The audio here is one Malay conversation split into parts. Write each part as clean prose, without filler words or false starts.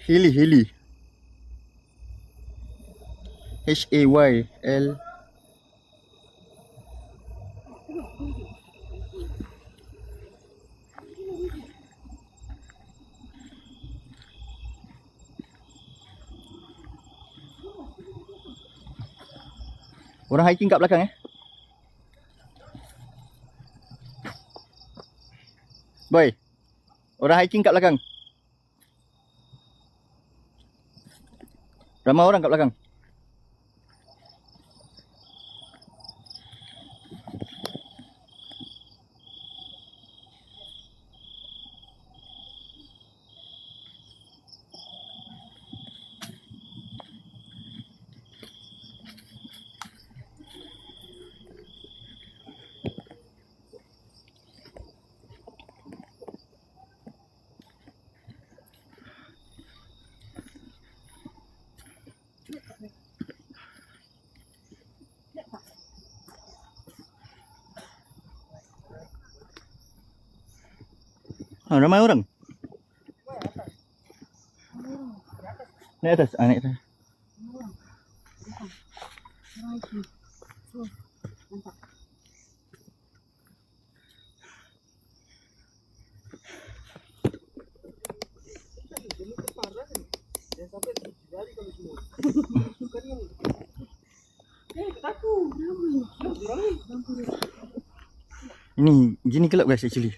Heli. Hayl. Orang hiking kat belakang Boy. Orang hiking kat belakang. Ramai orang kat belakang. Ramai orang. Naik atas. Naik atas. Ini gini kelab guys actually.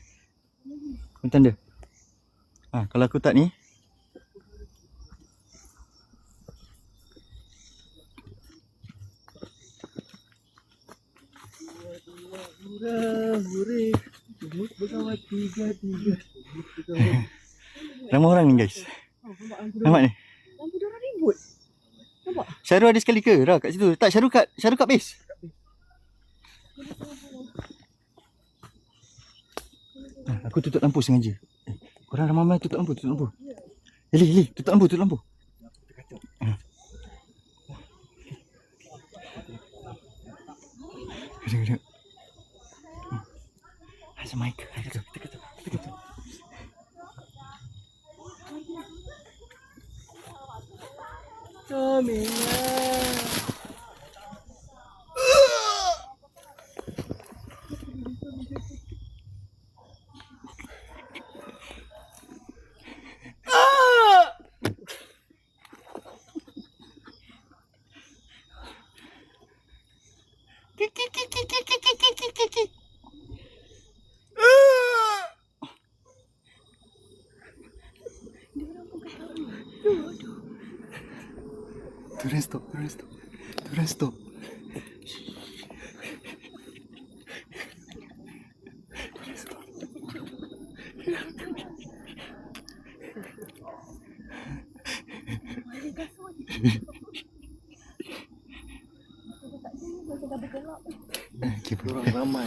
Tanda. Kalau aku tak ni. Ramai orang ni guys. Nampak ni? Lampu dia orang ribut. Nampak? Syarul ada sekali ke? Ra kat situ. Tak, Syarul kat base. Aku tutup lampu sengaja. Korang ramai-ramai tutup lampu. Heli, tutup lampu. Kejap. Ada mic. Kita kata. Turun stop. Diorang ramai.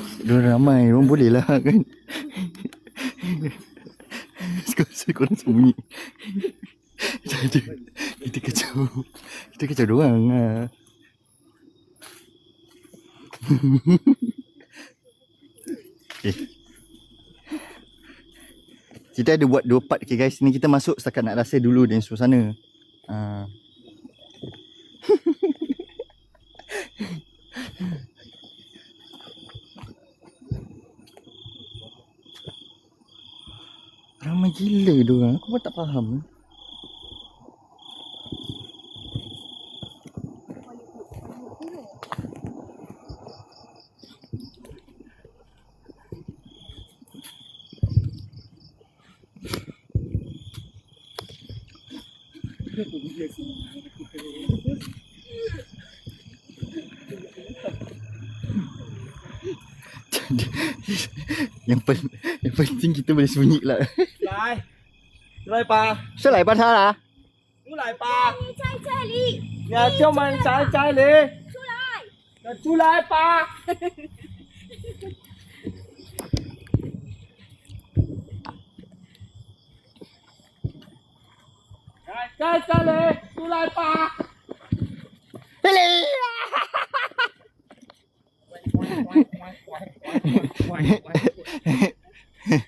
Diorang boleh lah kan. Sekarang korang sembunyi. Kita kacau diorang lah. Kita ada buat 2 part guys. Ni kita masuk setakat nak rasa dulu dan suasana. Ramai gila diorang. Aku pun tak faham. Yang penting kita boleh sembunyi lah. 来吧，是来帮他啦。出来吧，你在这里，你要叫们在这里，出来！要出来吧。在这里，出来吧。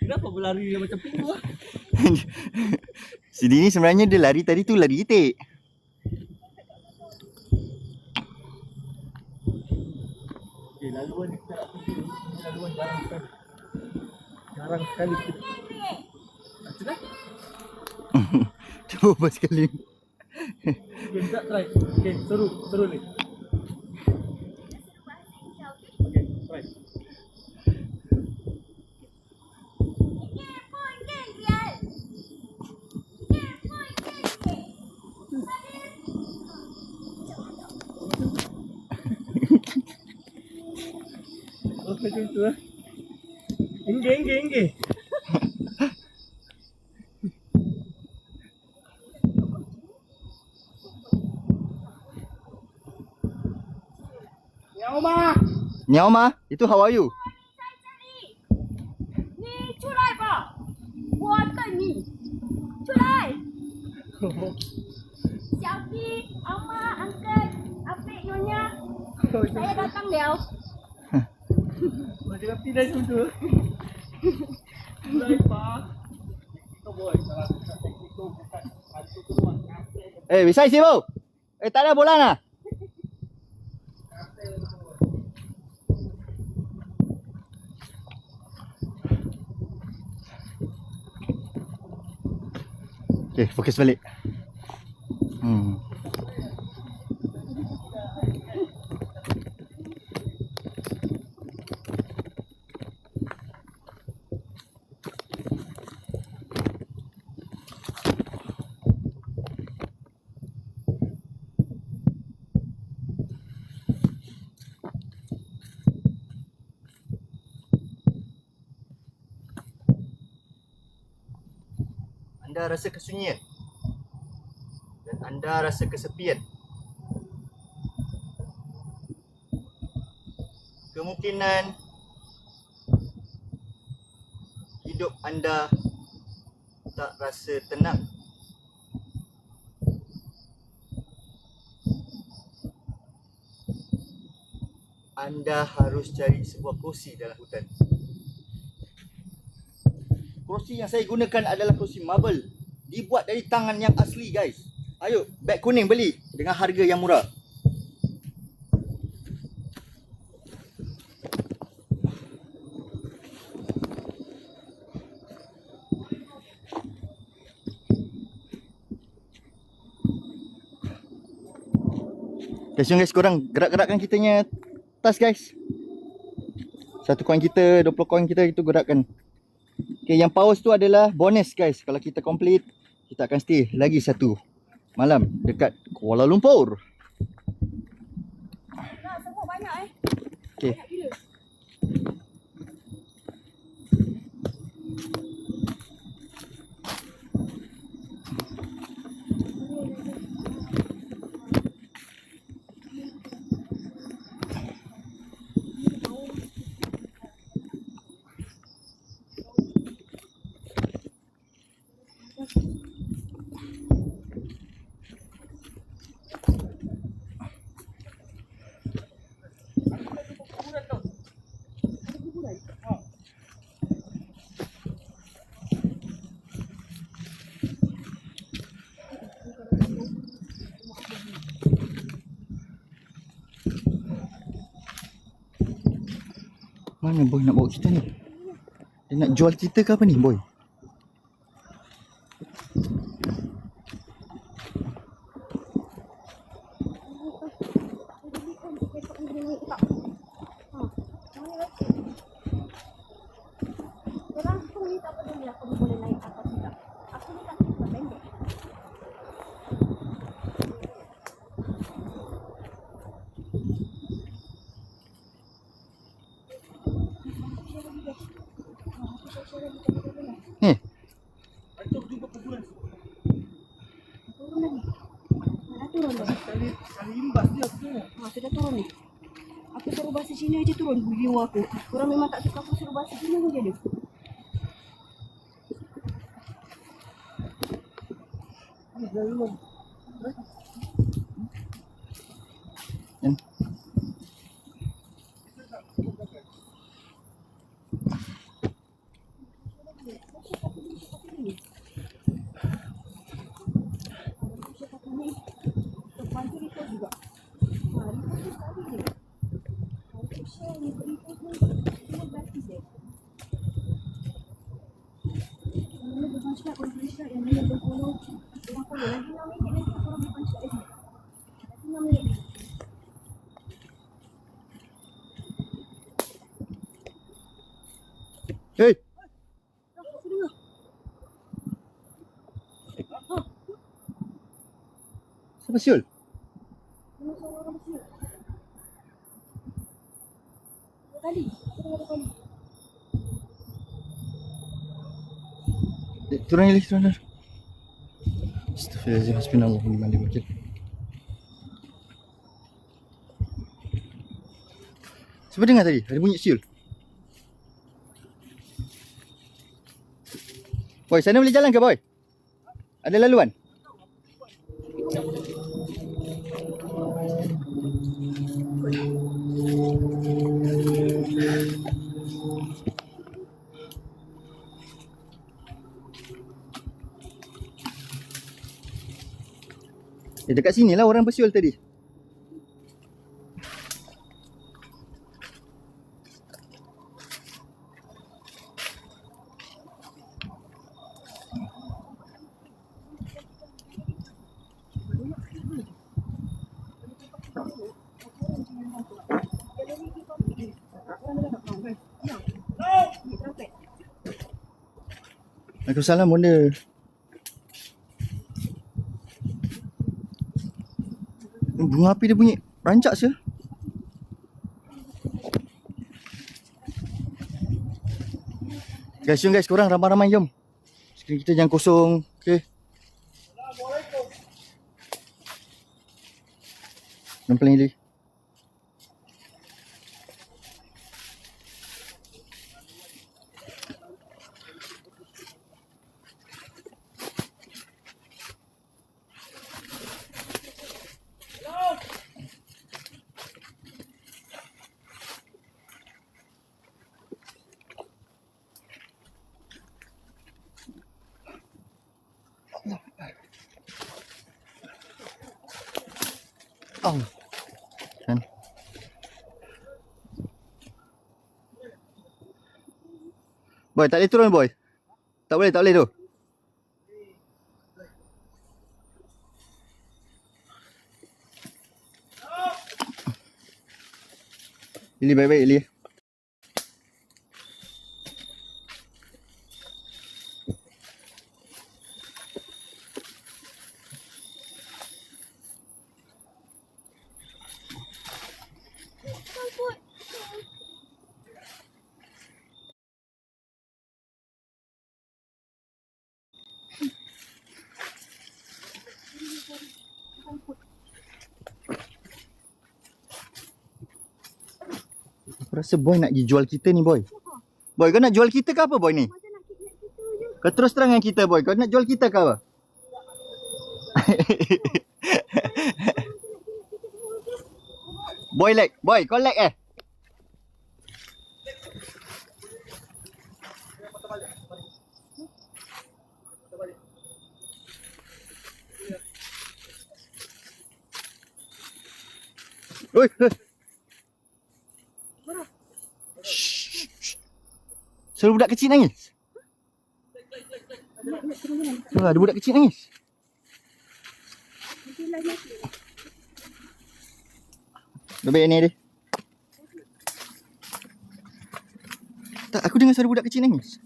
Kenapa berlari dia macam pingu lah? Si Dini sebenarnya dia lari tadi tu lari itik. Okay, laluan ni kita nak pergi. Laluan jarang sekali. Jarang sekali kita. Macam mana? Cuba sekali. Okay, kita try. Okay, seru ni. Okay, try. Oh, macam tu lah. Ingge. Nyao ma, itu how are you? 你出来吧，我等你。出来，小弟、阿妈、uncle、Apik、Nyonya，saya datang了。 Macam pindah macam tu. Mulai pak. Kau boy, kalau kita teknikal bukan hantu keluar kafe. Bisa isi bau? Tak ada bola lah. Okay, fokus balik. Anda rasa kesunyian dan anda rasa kesepian. Kemungkinan hidup anda tak rasa tenang. Anda harus cari sebuah kerusi dalam hutan. Kerusi yang saya gunakan adalah kerusi marble. Dibuat dari tangan yang asli guys. Ayo, beg kuning beli dengan harga yang murah. Okay, guys, korang gerak-gerakkan kitanya tas guys. 1 koin kita, 20 koin kita, itu gerakkan. Okay, yang paus tu adalah bonus guys. Kalau kita complete, kita akan stay lagi 1 malam dekat Kuala Lumpur. Nah, semua banyak Okay. Banyak gila. Mana boy nak bawa kita ni? Dia nak jual kita ke apa ni boy? Orang aku ni tak peduli aku ni boleh naik atau tidak. Aku ni tak suka pendek. Ni. Acok jumpa kuburan. Turun lagi. Dah turun dah. Kali imbas dia tu. Sudah turun ni. Aku suruh bahasa Cina je turun video aku. Korang memang tak suka aku suruh bahasa Cina saja dia. Ni laluan. Yan. share ni ikut semua gratis je. Yang mana berpancat, korang pancat. Yang mana berfollow, korang follow. Lagi 6 minit nanti korang berpancat lagi. Lagi 6 minit. Hei, Aku dengar. siapa siul? Dengar suara orang bersiul. Dua kali. Aku dengar 2 kali. Turun ni, turun. Astaghfirullahaladzim, hasbunallahu wa ni'mal wakil. Siapa dengar tadi? Ada bunyi siul. Boy, sana boleh jalan ke boy? Ada laluan? Dekat sini lah orang bersiul tadi. Waalaikumsalam bonda. Bunga api dia bunyi rancak je. Guys, jom guys, korang ramai-ramai jom. Skrin kita jangan kosong. Okay. Nampak ni. Oh. Kan. Boy, tak boleh turun boy. Tak boleh tu. Ili baik-baik Ili. Aku rasa boy nak pergi jual kita ni boy. Boy, kau nak jual kita ke apa boy ni? Macam nak kidnap kita je. Kau terus terang dengan kita boy. Kau nak jual kita ke apa? Boy lag. Boy, kau lag eh? Oi. Suruh budak kecil nangis. Ada budak kecil nangis. Lebih ni dia. Tak, aku dengar suara budak kecil nangis.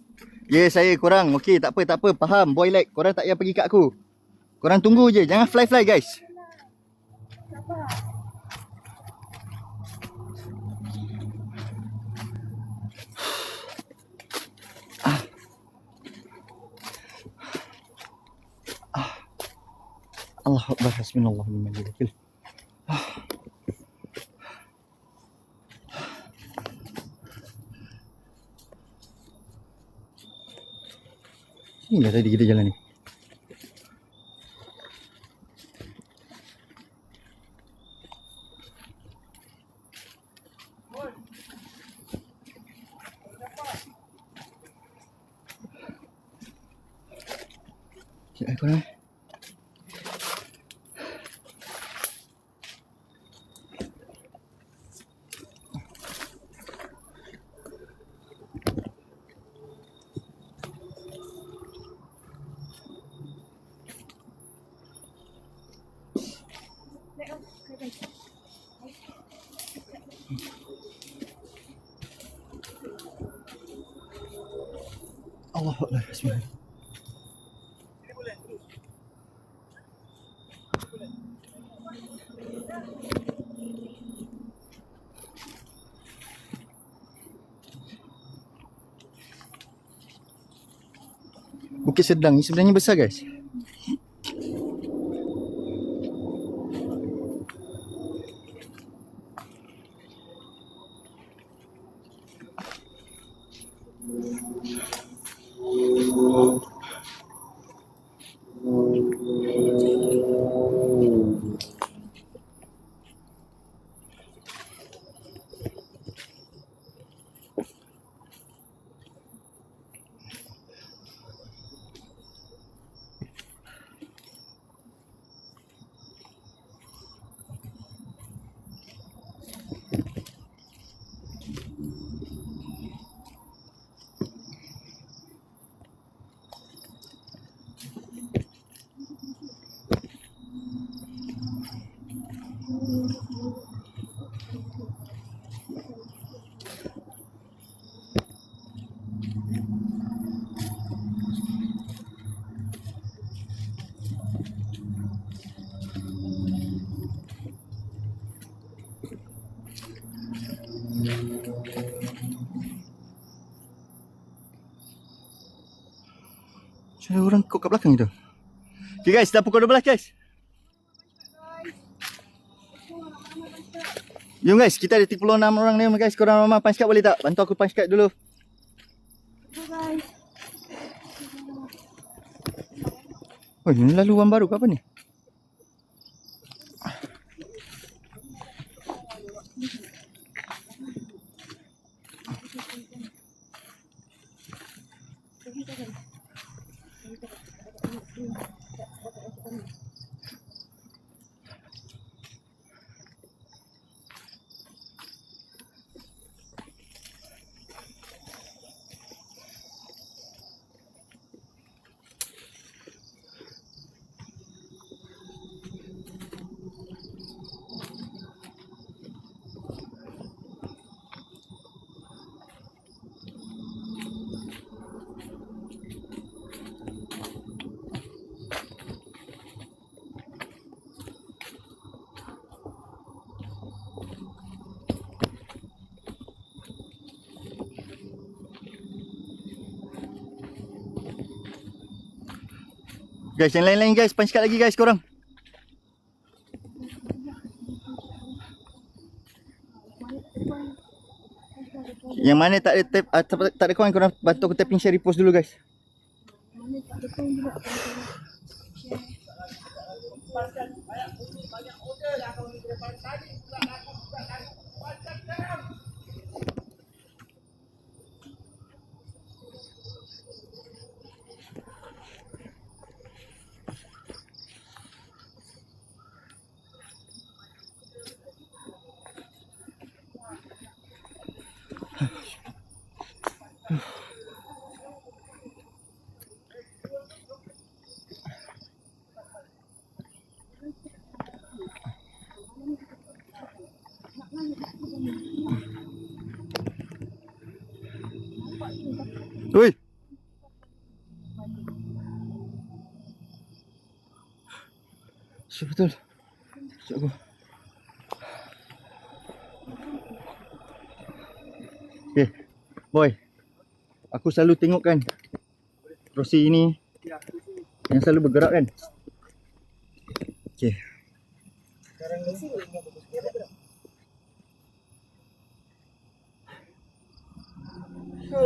Ya, saya korang. Okey, tak apa. Faham. Boy lag. Korang tak payah pergi kat aku. Korang tunggu je. Jangan fly guys. Allahu Akbar, hasbunallahu wa ni'mal wakil. Sini lah tadi kita jalan ni. Sekejap korang. Allah Allah. Bismillah. Bukit Sedang ni sebenarnya besar guys. Ada orang kok kat belakang tu. Okay guys, dah pukul 12 guys. Jom guys, kita ada 36 orang ni guys. Korang ramai punch card boleh tak? Bantu aku punch card dulu. guys. Oh, ini laluan baru ke apa ni? Guys, yang lain-lain guys, punch card lagi guys korang. Yang mana tak ada tap, tak ada kawan, korang bantu aku tapping share repost dulu guys. Mana tak ada kawan juga. Oi. Betul. Sekejap aku. Okay. Boy. Aku selalu tengok kan Rossi ini yang selalu bergerak kan. Okay.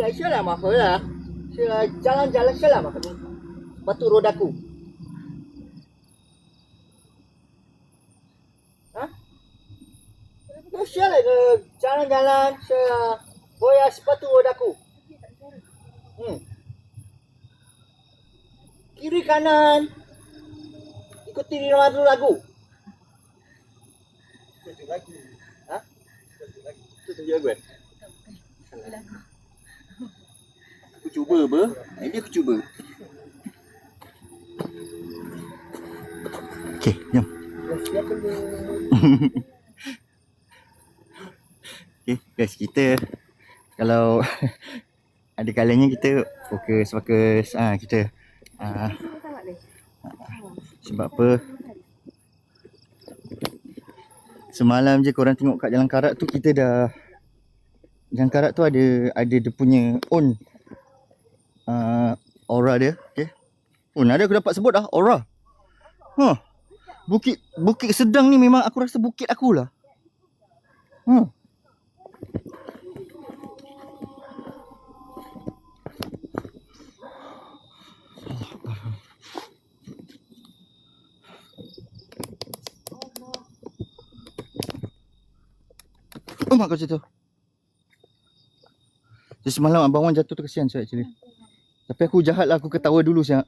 Saya lah lah. Saya jalan-jalan saya lah batu rodaku. Hah? Saya lah jalan-jalan saya boya sepatu rodaku. Kiri kanan ikuti irama lagu. Itu lagu. Hah? Itu lagu kan? Aku cuba apa? Ini aku cuba. Okey, jom. Okay, guys, kita kalau ada kalanya kita fokus. Kita Sangat deh. sebab apa? Semalam je korang tengok kat Jalan Karak tu, kita dah Jalan Karak tu ada dia punya own aura dia, okey. Oh, ada aku dapat sebut dah aura. Bukit Sedang ni memang aku rasa bukit akulah. Oh mak kau jatuh. Jadi semalam Abang Wan jatuh tu kesian saya actually. Tapi aku jahat lah, aku ketawa dulu siap.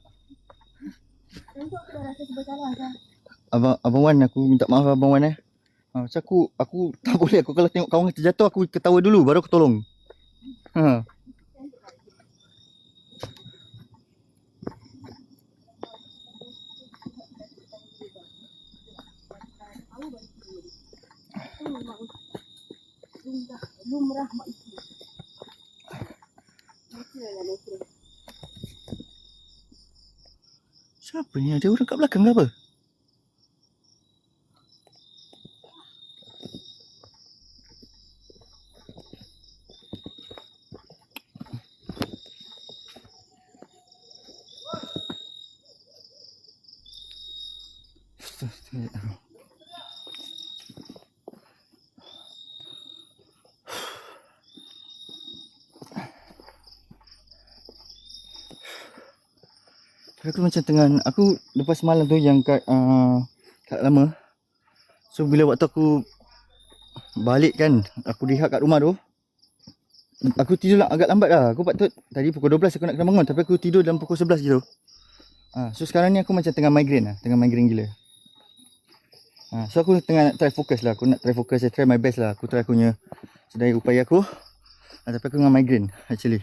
Tentu aku dah rasa bersalah kan. Abang Wan, aku minta maaf Abang Wan macam aku tak boleh, aku kalau tengok kawan terjatuh aku ketawa dulu baru aku tolong. Lumrah mak isteri. Natural. Siapa ni? Ada orang kat belakang ke apa? Aku macam tengah, aku lepas malam tu yang kat lama. So bila waktu aku balik kan, aku rehat kat rumah tu, aku tidur agak lambat lah. Aku patut tadi pukul 12 aku nak kena bangun, tapi aku tidur dalam pukul 11 gitu. So sekarang ni aku macam tengah migraine gila. So aku tengah nak try fokus lah. Aku nak try fokus, I try my best lah. Aku try aku punya sedaya upaya aku. Tapi aku tengah migraine actually.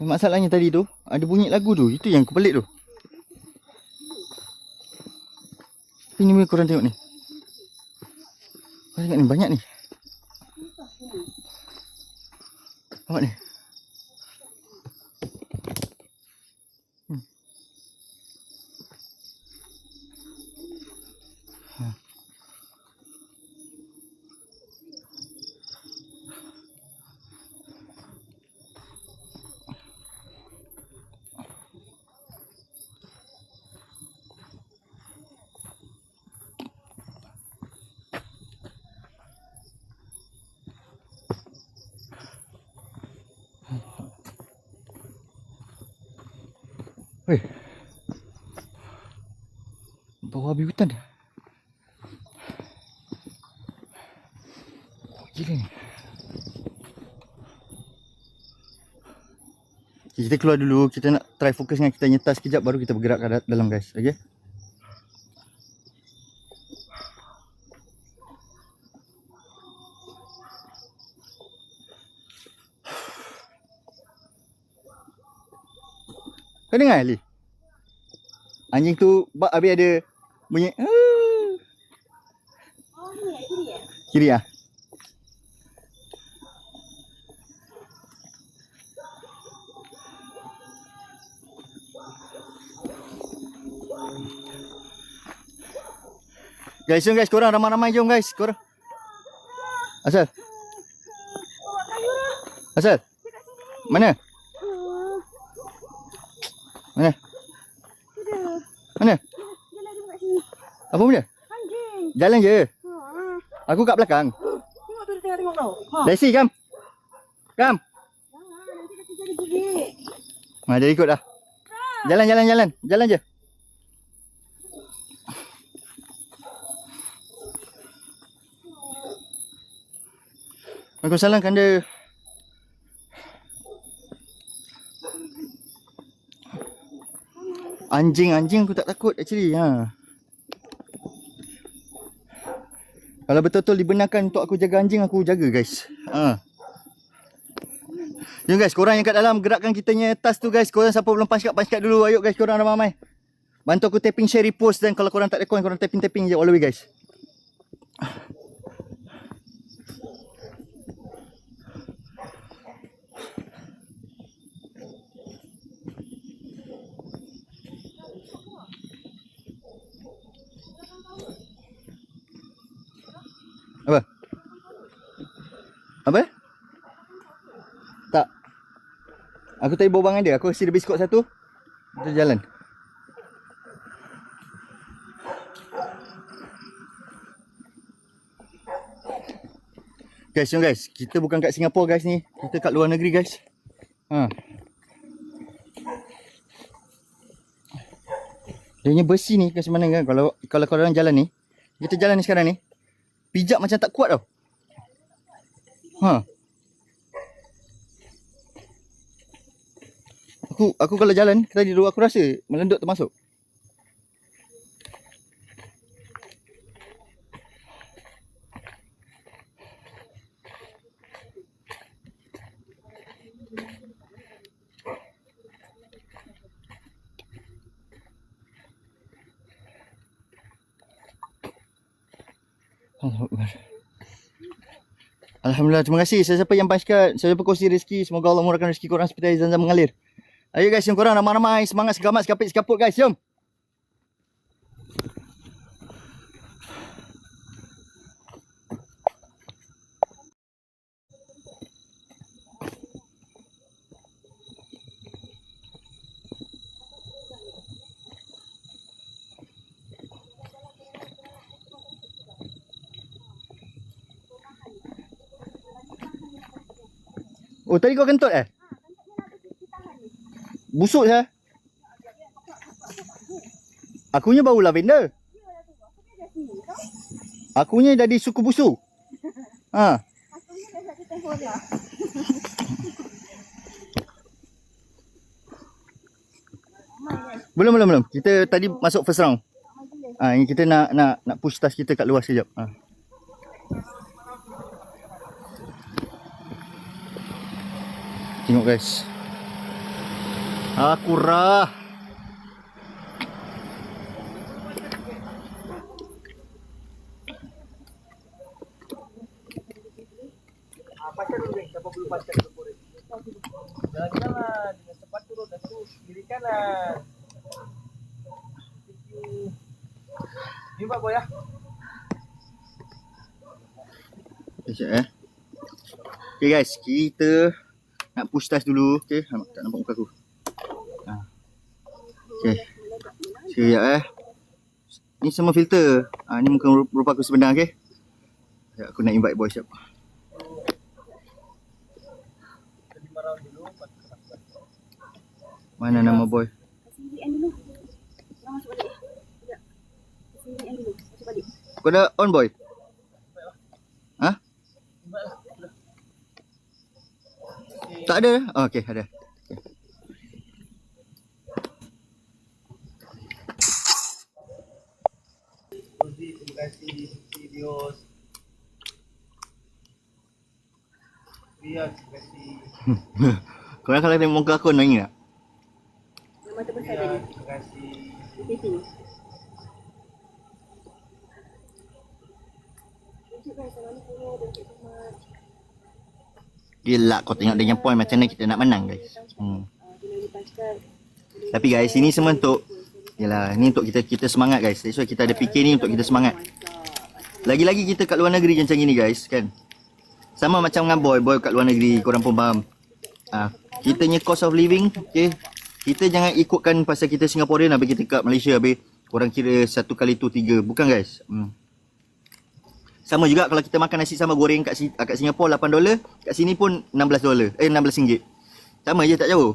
Masalahnya tadi tu ada bunyi lagu tu. Itu yang aku pelik tu. Ini ni korang tengok ni. Korang tengok ni banyak ni. Nampak ni. Weh. Bawah habis hutan dia. Gila ni. Okay, kita keluar dulu. Kita nak try fokus dengan kita nyetas sekejap. Baru kita bergerak ke dalam guys. Okay. Kau dengar Ali? Anjing tu habis ada bunyi. Oh ni kiri ya? Kiri ah. Guys, jom guys, korang ramai-ramai jom guys, korang. Asal? Asal? Mana? Mana? Mana? Apa benda? Anjing. Jalan je. Aku kat belakang. Tengok tu dia tengok tau. Lesi, kam. Kam. Nanti dah jadi gigit. Dia ikut dah. Jalan je. Waalaikumsalam Kanda. Anjing aku tak takut actually. Kalau betul-betul dibenarkan untuk aku jaga anjing, aku jaga guys. Jom guys, korang yang kat dalam gerakkan kitanya tas tu guys. Korang siapa belum punch card dulu. Ayo guys, korang ramai-ramai. Bantu aku tapping, share, repost. Dan kalau korang tak ada coin, korang tapping je all the way guys. Apa? Apa? Tak. Aku tadi berbual dengan dia. Aku kasi dia biskut satu. Kita jalan. Guys, jom guys. Kita bukan kat Singapura guys ni. Kita kat luar negeri guys. Ha. Dia punya besi ni macam mana kan? Kalau korang jalan ni. Kita jalan ni sekarang ni. Pijak macam tak kuat tau. Ha. Aku kalau jalan tadi dulu aku rasa melendut termasuk. Alhamdulillah, terima kasih siapa yang punchcard, siapa kongsi rezeki. Semoga Allah murahkan rezeki korang seperti air zam-zam mengalir. Ayo guys, jom korang ramai-ramai. Semangat, segamat, sekapit-sekaput guys, jom. Oh, tadi kau kentut eh? Busuk saya. Akunya bau lavender. Akunya jadi suku busuk. Ha. Belum. Kita tadi masuk first round. Ah, ini kita nak push tas kita kat luar sekejap. Ha. Tengok guys. Aku rah. Pasal dulu ni, siapa belum pasal dulu korek. Jalan-jalan dengan cepat turun dan terus kiri kanan. Thank you. Ni Pak Boy ya. Sekejap Okay guys, kita nak push tas dulu. Okay, tak nampak muka aku. Ha. Okay. Sekejap Ni semua filter. Ni muka rupa aku sebenar, okay. Sekejap, aku nak invite boy siap. Mana nama boy? Kau dah on boy? Ha? Tak ada? Oh, okay, ada. Okay. Terima kasih videos. Terima kasih. Korang kalau tengok muka aku nak ingat? Mata besar tadi. Terima kasih. Di sini. Gila, kau tengok dia punya point macam mana kita nak menang guys. Tapi guys, ini semua untuk yalah, ni untuk kita semangat guys. That's why kita ada PK ni untuk kita semangat. Lagi-lagi kita kat luar negeri macam gini guys, kan. Sama macam dengan boy kat luar negeri, korang pun faham. Kita punya cost of living, okay. Kita jangan ikutkan pasal kita Singaporean habis kita kat Malaysia habis korang kira 1 kali tu 3. Bukan guys. Sama juga kalau kita makan nasi sambal goreng kat Singapura $8, kat sini pun $16. $16. Sama je, tak jauh.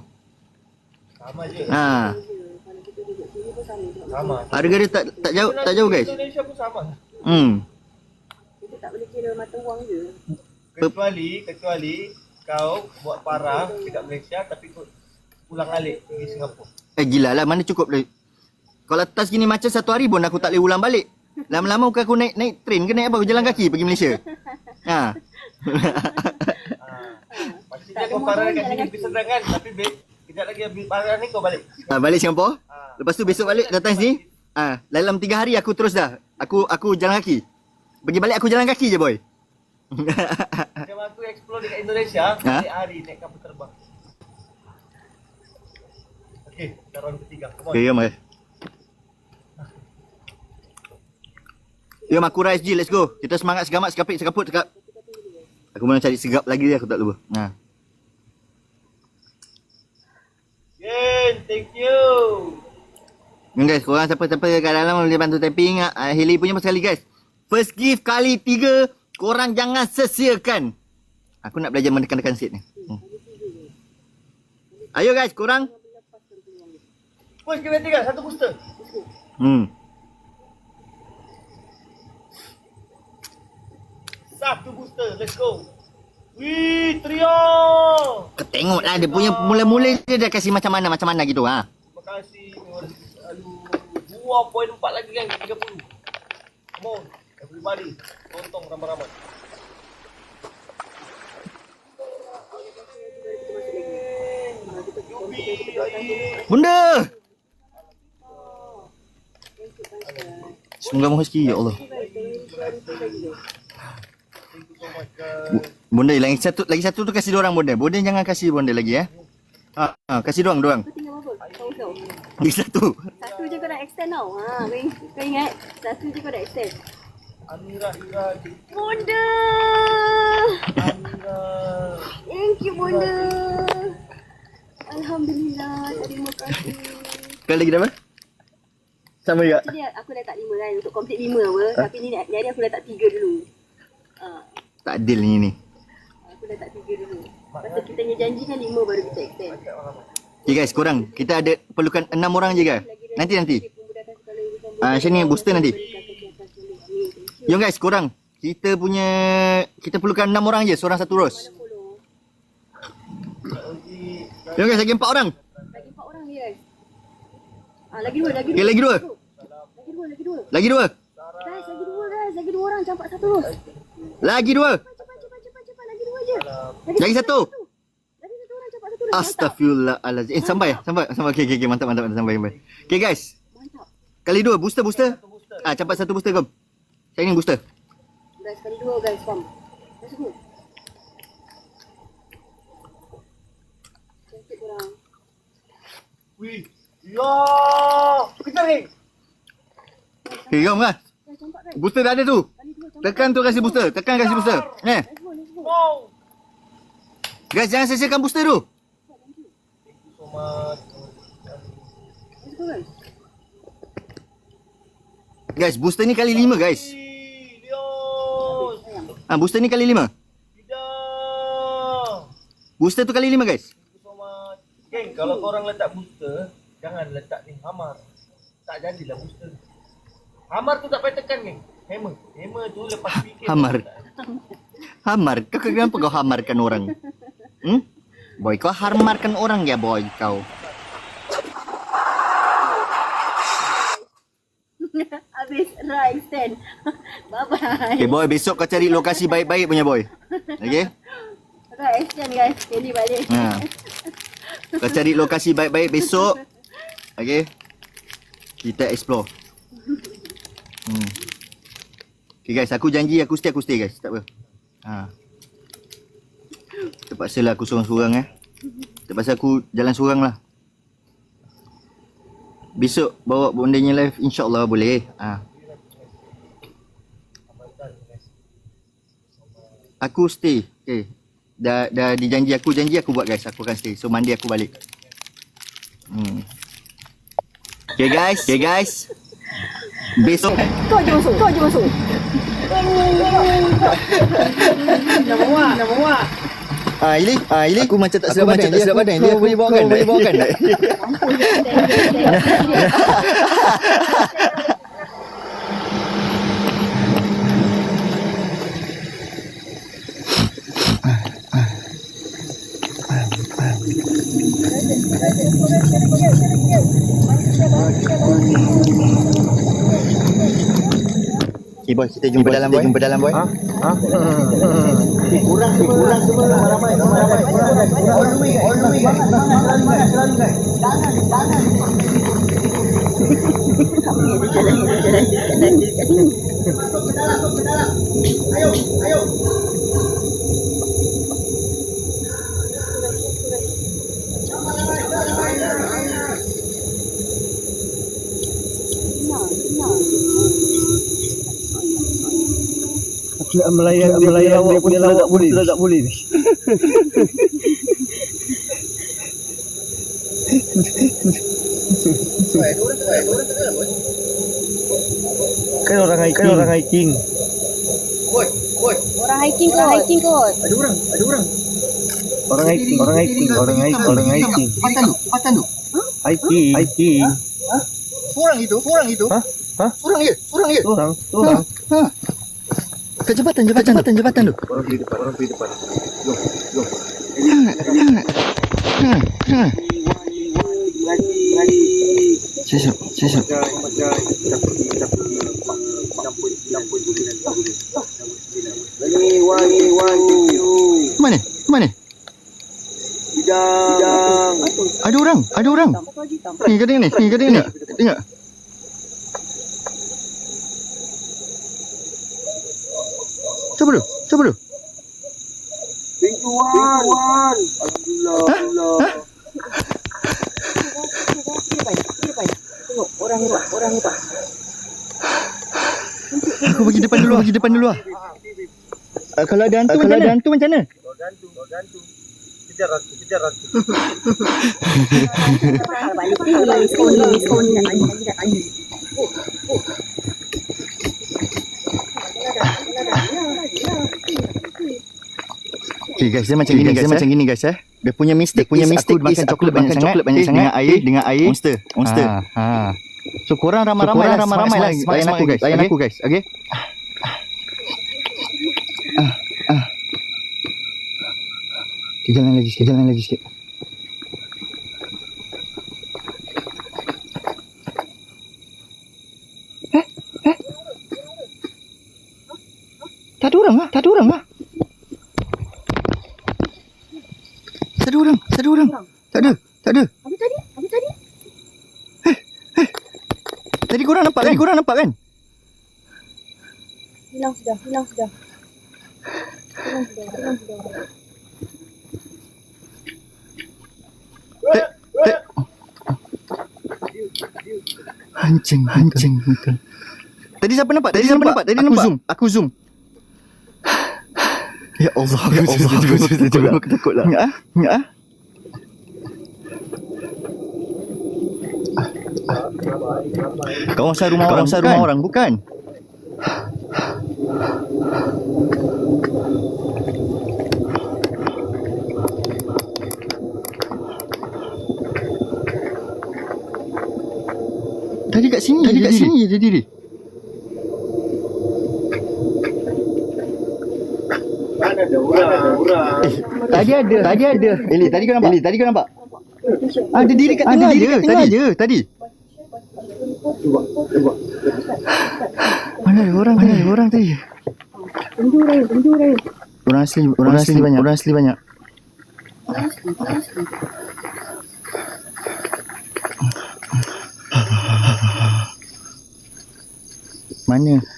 Sama je. Ha. Sama. Harga dia tak jauh guys. Indonesia pun sama. Kita tak boleh kira mata wang je. Kecuali kau buat parah dekat Malaysia tapi kau pulang alik pergi Singapura. Gila lah, mana cukup dah. Kalau tas gini macam 1 hari pun aku tak boleh ulang balik. Lama-lama bukan aku naik train ke naik apa? Aku jalan kaki pergi Malaysia. Ha. Macam Sejak kau parah kat sini pergi serangan. Tapi babe, kejap lagi habis parah ni kau balik. Balik Singapura. Lepas tu besok balik datang sini. Dalam 3 hari aku terus dah. Aku jalan kaki. Pergi balik aku jalan kaki je boy. Macam aku explore dekat Indonesia, balik hari naik kapal terbang. Okey, round ketiga. Come on. Okay, jom. Jom aku rise G, let's go. Kita semangat segamat, sekaput. Aku mau cari segap lagi dia, aku tak lupa. Yen, thank you. Guys, korang siapa-siapa kat dalam boleh bantu tapping. Heli punya pasal kali guys. First gift kali 3, korang jangan sia-siakan. Aku nak belajar menekan-tekan seat ni. Ayo guys, korang. Push ke tiga, satu booster. Satu booster, let's go. Wih, trio. Kau tengoklah dia punya mula-mula dia dah kasih macam mana gitu. Terima kasih. Aduh, 2.4 lagi kan, 30. Come on, everybody. Tonton ramai-ramai. Bunda! Semoga mohon rezeki ya Allah. Bunda lagi satu tu kasih diorang bunda. Bunda jangan kasih bunda lagi ya. Kasih doang. Kau tinggal berapa? Tahu. Lagi satu. Satu je kau dah extend tau. Kau ingat? Satu je kau dah extend. Amira, Bunda! Amira. Thank you Bunda. Alhamdulillah. Terima kasih. Kau lagi dah apa? Sama juga. Actually aku dah tak 5 kan. Untuk complete 5 apa. Tapi ni hari aku dah tak 3 dulu. Tak adil ni. Aku dah tak 3 dulu. Pasal kita punya janji kan 5 baru kita extend. Okay guys, korang. Kita ada perlukan 6 orang je ke? Nanti. Macam ni booster nanti. Jom guys, korang. Kita perlukan 6 orang je. Seorang satu rose. Jom guys, lagi 4 orang. Lagi 4 orang je guys. Lagi 2. Okay, lagi 2. Lagi 2. Guys, lagi 2 orang campak satu rose. Lagi 2. Cepat. Lagi 2 je. Lagi 1. Lagi 1 orang campak satu rose. Astaghfirullahalazim. Sampai. Okay, mantap sampai. Okay guys. Mantap. Kali 2 booster. Campak satu booster kau. Saya ni booster. Guys, kali 2 guys, come. Let's go. Cantik korang. Wih. Ya. Kejar ni. Okay, jom lah. Guys, campak guys. Booster dah ada tu. Kali 2 campak. Tekan tu kasih booster. Let's go. Wow. Guys, jangan sia-siakan booster tu. So much. Let's go guys. Guys, booster ni kali 5 guys. Lios. Booster ni kali 5. Tidak. Booster tu kali 5 guys. So much. Geng, kalau korang letak booster, jangan letak ni hammer. Tak jadilah booster. Hammer tu tak payah tekan geng. Hammer tu lepas fikir. Hammer. Kenapa kau hamarkan orang? Boy, kau hamarkan orang ya boy kau. Habis right stand. Bye-bye. Okay boy, besok kau cari lokasi baik-baik punya boy. Okay? Right stand guys. Jadi balik. Kau cari lokasi baik-baik besok. Okay? Kita explore. Okay guys, aku janji aku stay guys. Tak apa. Terpaksalah aku sorang-sorang Terpaksa aku jalan sorang lah. Besok bawa bondanya live insyaAllah boleh. Aku stay. Okay. Dah dijanji aku buat guys. Aku akan stay. So Monday aku balik. Okay guys. Besok Kau je masuk. Nama Wak. Ili aku macam tak sedap badan. Dia boleh bawakan tak? Mampus je. Okay boy, kita jumpa dalam boy. Kurang semua ramai. Melayan dia punya lawak tak boleh ni. Kan orang hiking. Orang hiking kot. Orang hiking. Cepatan tu. Hiking. Seorang itu. Hah? Seorang je. Orang. Kat jembatan tu. Orang di depan. Jom. Sesok. Mana? Bidang. Ada orang. Ni gading ni. Tengok. Siapa tu? Pintuan. Alhamdulillah. Tengok orang hebat. Aku pergi depan dulu lah. Kalau ada hantu macam mana? Kalau gantung. Kejar ratu. Balik sekali nak tanya. Okay guys, dia macam gini guys. Dia punya mistake aku makan coklat banyak sangat dengan air monster. So korang ramai-ramai lah layan aku guys. Okay. Jalan lagi sikit. Tak ada orang lah. Tak ada. Apa tadi? Tadi korang nampak kan? Hilang sudah. Hancing betul. Tadi siapa nampak? Aku zoom. Ya Allah. Aku takut lah. Ya. Kawasan rumah orang bukan? Tadi kat sini dia diri. Mana ada orang? Tadi ada. Eli, tadi kau nampak? Ada diri kat tengah je tadi. Cuba. Mana ada orang tadi? Tunjuk Ray. Orang asli banyak.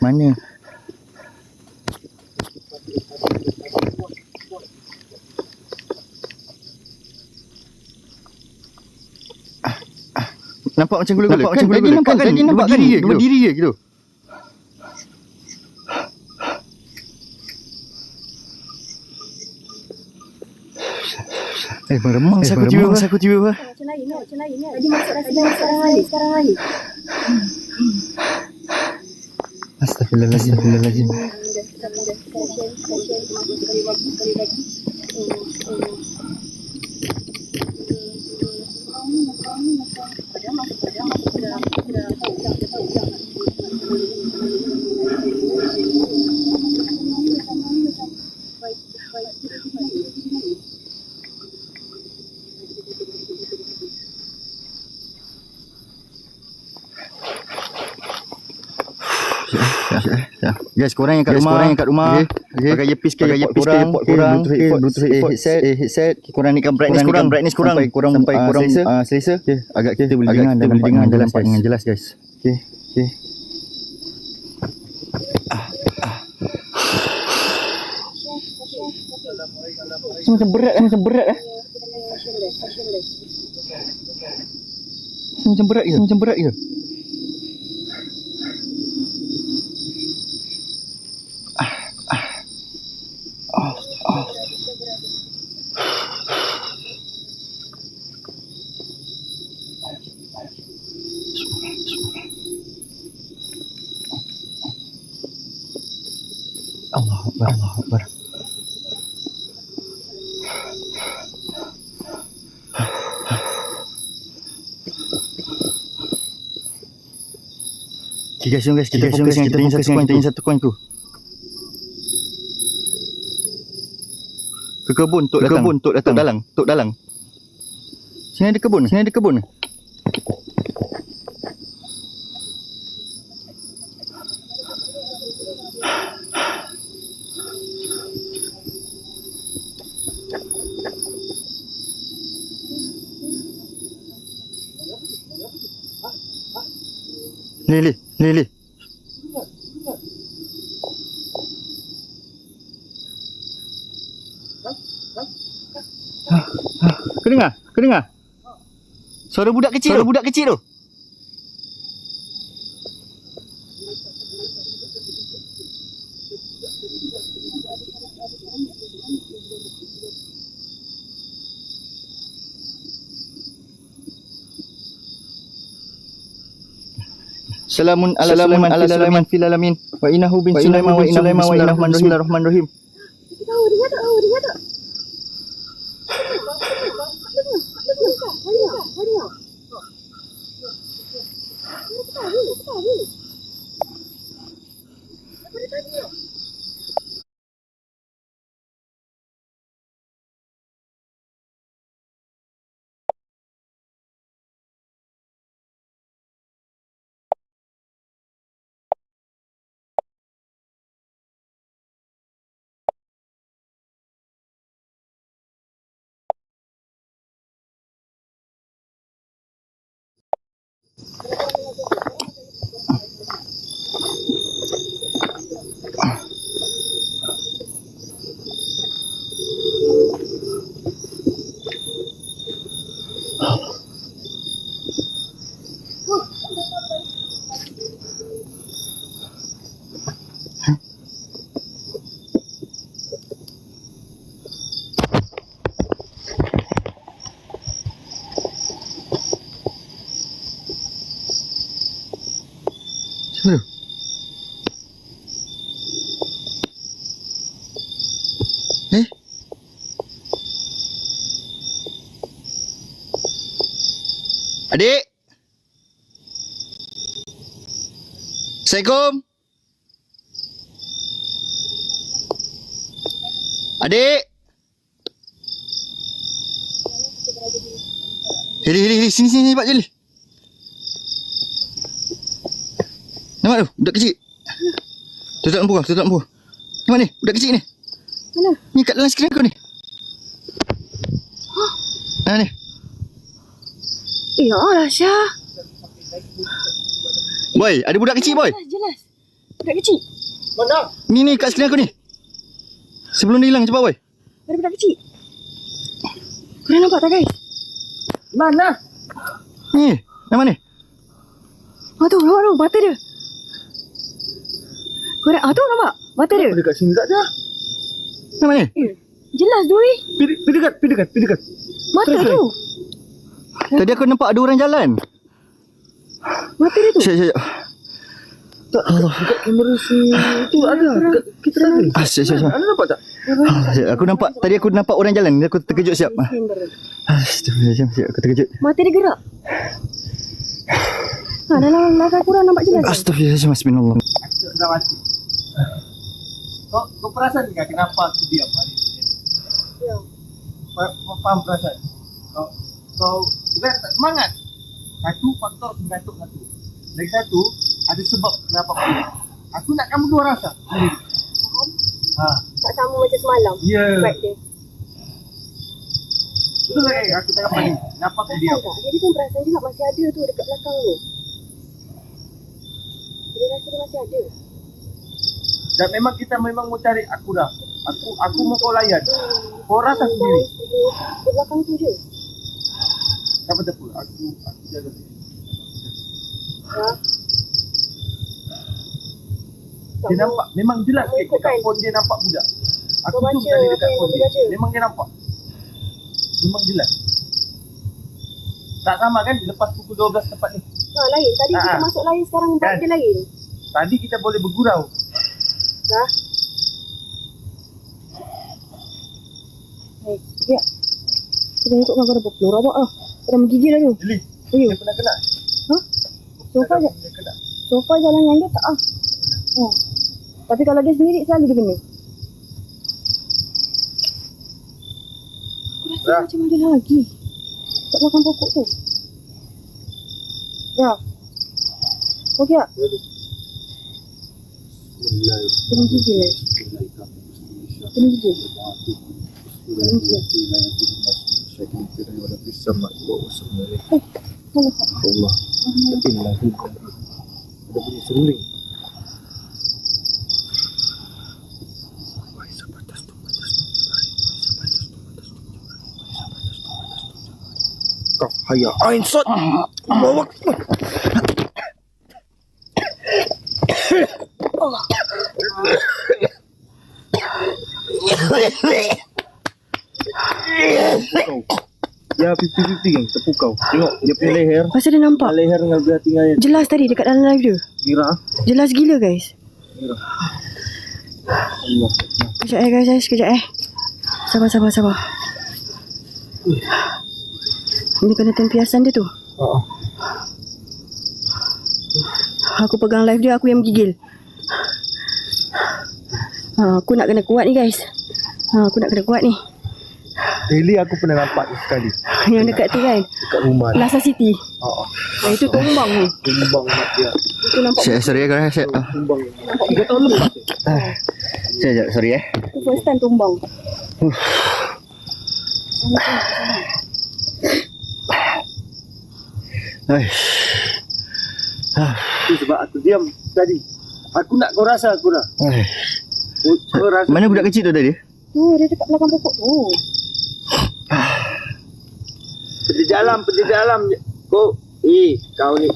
Mana? Nampak macam gula-gula kan? Tadi nampak kan? Berdiri je gitu. Meremang aku tiba-tiba. Macam lain. Tadi masuk sekarang lagi. Astagfirullahaladzim. Guys, korang yang kat rumah, Pakai earpiece ke earpod kurang, Bluetooth headset, korang naikkan brightness kurang sampai kurang selesa. Agak kita boleh dengar dan nampak dengan jelas guys. Okey. Macam berat kan? Macam berat ke? Allah Akbar. Okay guys, kita fokus dengan satu koin tu. Ke kebun tok datang. Tok dalang. Sini ada kebun. Ni. Kau dengar? Suara budak kecil tu. Salamun ala Sulaiman fil alamin wa innahu bin Sulaiman wa innahu bismillahirrahmanirrahim. Dia tahu. Siapa tu? Adik. Assalamualaikum. Adik. Hili, sini Pak Jeli. Nampak tu, budak kecil. Tutup lampu. Nampak ni, budak kecil ni. Mana? Ni kat dalam skrin kau ni. Ni. Ya Allah, Syah. Boy, ada budak kecil boy. Jelas. Budak kecil. Mana? Ni kat skrin aku ni. Sebelum dia hilang cepat boy. Ada budak kecil. Korang nampak tak guys? Mana? Ni, nampak ni. Tu, mata dia. Korang, tu nampak? Mata dia. Dekat sini tak ada. Nampak ni. Jelas tu weh. Pergi dekat. Mata tu. Tadi aku nampak ada orang jalan. Mata dia tu. Sekejap. Tak, dekat kamera tu ada. Dekat kita tadi. Sekejap. Anda nampak tak? Tadi aku nampak orang jalan. Aku terkejut siap. Astagfirullahaladzim, siap aku terkejut. Mata dia gerak. Dalam belakang korang nampak jelas. Astagfirullahaladzim, bismillah. Dah mati. Kau perasan tak kenapa aku diam hari ni? Ya. Faham perasaan? Kau bukan tak semangat. Satu faktor mengantuk satu. Lagi satu ada sebab kenapa aku diam. Aku nak kamu dua rasa. Faham? Ha. Tak sama macam semalam. Ya. Vibe dia. Betul tak aku tengok tadi. Nampak ke dia? Perasan tak? Jadi pun perasan juga masih ada tu dekat belakang tu. Dia rasa dia masih ada. Dan memang kita memang mau cari aku dah. Aku mau kau layan. Kau rasa sendiri. Di belakang tu je. Tak apa-apa. Aku jaga. Ha? Dia nampak memang jelas Kamu ikut dekat kan? phone dia nampak budak. Aku Kau baca zoom tadi apa dekat yang phone kau dia. baca? Memang dia nampak. Memang jelas. Tak sama kan lepas pukul 12 tepat ni. Ha, lain. Tadi kita Ha. masuk lain, sekarang Kan? vibe dia lain. Tadi kita boleh bergurau. Ha? Hai, ya. Kita ikut kau dah berpeluh rabak lah. Kau dah menggigil lah tu. Jadi, Ayo. dia pernah kena. Ha? Sofa je. Dia kena. Sofa jalan dengan dia tak ah. Oh. Tapi kalau dia sendiri selalu dia kena. Aku rasa macam ada lagi. Kat belakang pokok tu. Ya. Okey tak? Kena gigil lah. Kena gigil. Allah. Ada bunyi seruling. Kau haya ain sot. Bawa. Ya, 50-50 kan, tepuk kau. Tengok dia punya leher. Pasal dia nampak. Leher dengan belah tinggalnya. Jelas tadi dekat dalam live dia. Kira. Jelas gila guys. Kira. Allah. Sekejap guys, sekejap Sabar. Ini kena tempiasan dia tu. Aku pegang live dia, aku yang menggigil. Aku nak kena kuat ni guys. Aku nak kena kuat ni. Daily aku pernah nampak dia sekali. Yang dekat tu kan, Dekat rumah. Lhasa City. Itu tumbang ni. Tumbang mak dia. Itu nampak. Sorry korang. Tumbang. 3 tahun lepas. Sekejap, sorry Itu first time tumbang. Itu sebab aku diam tadi. Aku nak kau rasa aku dah. Kau rasa. Mana budak kecil tu tadi? Tu dia dekat belakang pokok tu. Pergi dalam. Kau kau ni.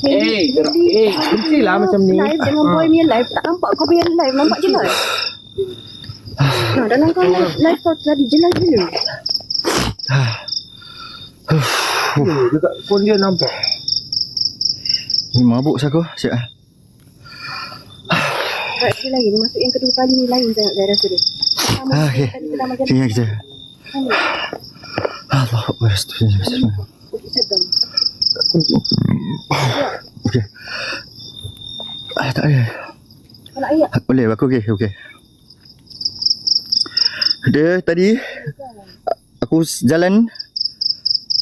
Berhentilah macam ni. Live dengan boy punya live. Tak nampak kau punya live. Nampak jelas. Dalam kau live kau tadi jelas gila. Dekat phone dia nampak. Ni mabuk saya aku. Siap. Right, dia lain. Masuk yang kedua kali ni lain sangat saya rasa dia. Sama Okey. tadi kita macam Tinggal kita. sama. Allah Akbar. Astagfirullah. Putih sedang. Okey. Tak ada. Kau nak ayat? Boleh, aku okey. Dia tadi aku jalan,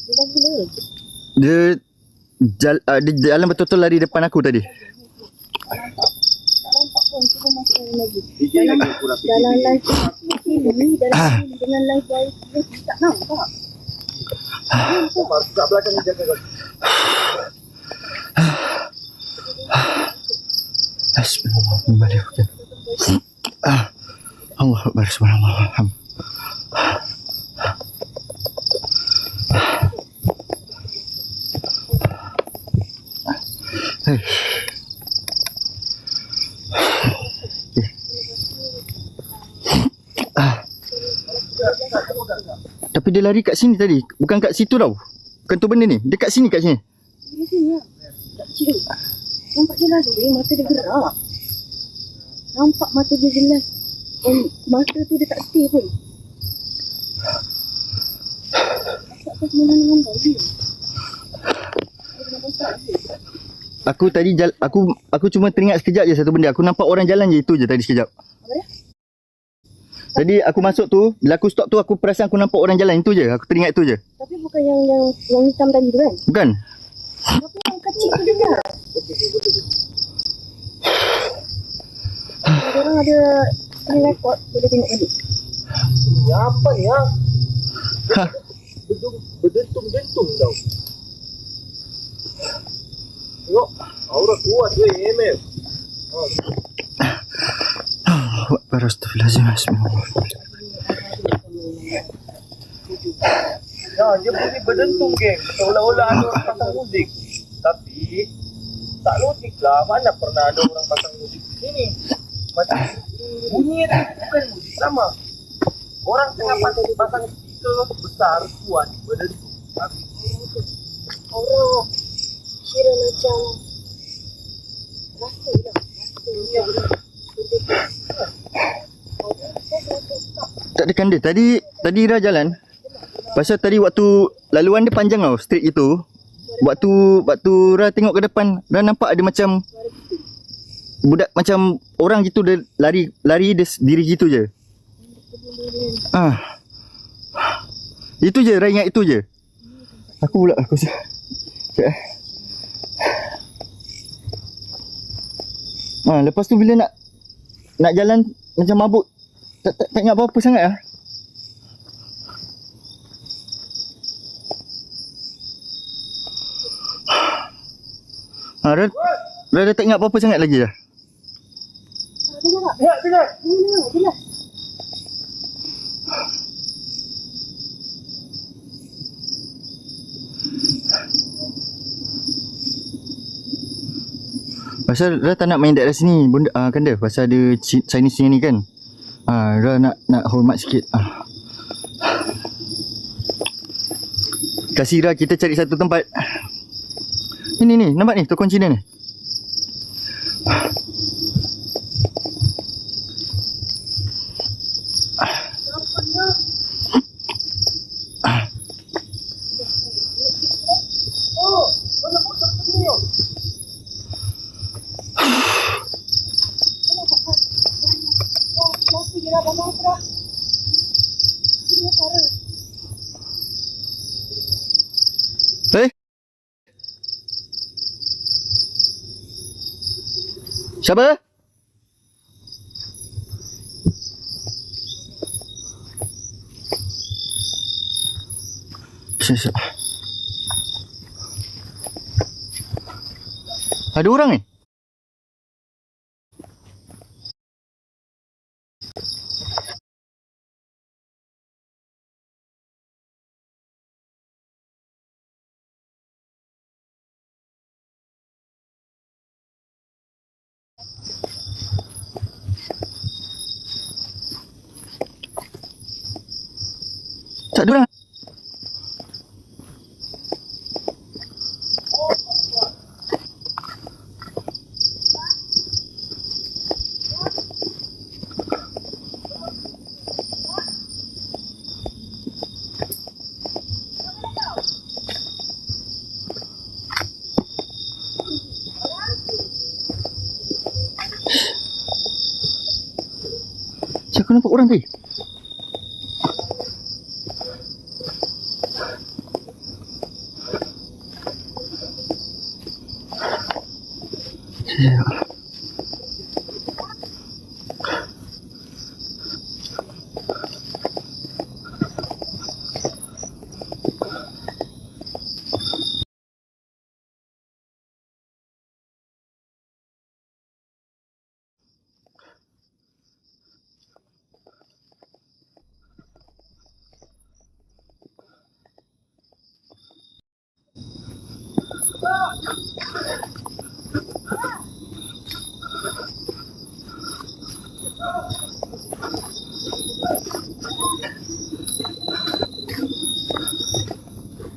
Jelas gila. dia jalan betul-betul lari depan aku tadi. Tak nampak pun. Cuba masuk lain lagi. Dalam live ni, dengan live boy tak nampak. Kat belakang jaga kau. Bismillahirrahmanirrahim. Allah Akbar. Subhanallah. Tapi dia lari kat sini tadi. Bukan kat situ tau. Bukan tu benda ni. Dia kat sini, kat sini. Di sini lah. Tak kecil tu. Nampak jelas tu. Mata dia gerak. Nampak mata dia jelas. Mata tu dia tak stay pun. Tak tahu mana dengan boy dia. Aku tadi aku cuma teringat sekejap je satu benda. Aku nampak orang jalan je, itu je tadi sekejap. Apa dia? Tadi aku masuk tu, bila aku stop tu aku perasan aku nampak orang jalan, itu je. Aku teringat itu je. Tapi bukan yang hitam tadi tu kan? Bukan? Tapi yang kecil tu juga. Orang ada Ini rekod, boleh tengok balik. Ya apa ni ya? Ha. Berdentum-dentum tau. Tengok, aurat kuat je MF. Astagfirullahaladzim. Bismillahirrahmanirrahim. Ya, dia bunyi berdentum geng. Seolah-olah ada orang pasang muzik. Tapi tak logik lah. Mana pernah ada orang pasang muzik di sini? Macam bunyi itu bukan muzik lama. Orang tengah pasang speaker besar kuat berdentum. Tapi Aura kira macam rasa lah. ya betul. Tak ada kanda. Tadi Ira jalan. Pasal tadi waktu laluan dia panjang tau, straight itu. Waktu Ra tengok ke depan, Ra nampak ada macam budak macam orang gitu, dia lari dia diri gitu je. Ah. Itu je, Ra ingat itu je. Aku pula aku sekejap. Lepas tu bila nak jalan macam mabuk, tak ingat apa-apa sangat lah. Ra dah tak ingat apa-apa sangat lagi lah. Ya, dengar. Jelas. Pasal Ra tak nak main daerah sini bunda, kanda. Pasal ada Chinese ni kan. Ra nak hormat sikit. Kasih Ra kita cari satu tempat. Ni nampak ni tokong Cina ni. Oh, mana pun tak ni. Kenapa je lah Bang Afra? Aku dengar suara. Eh? Siapa? Syuk. Ada orang ni? Tak ada orang. Aku nampak orang tadi.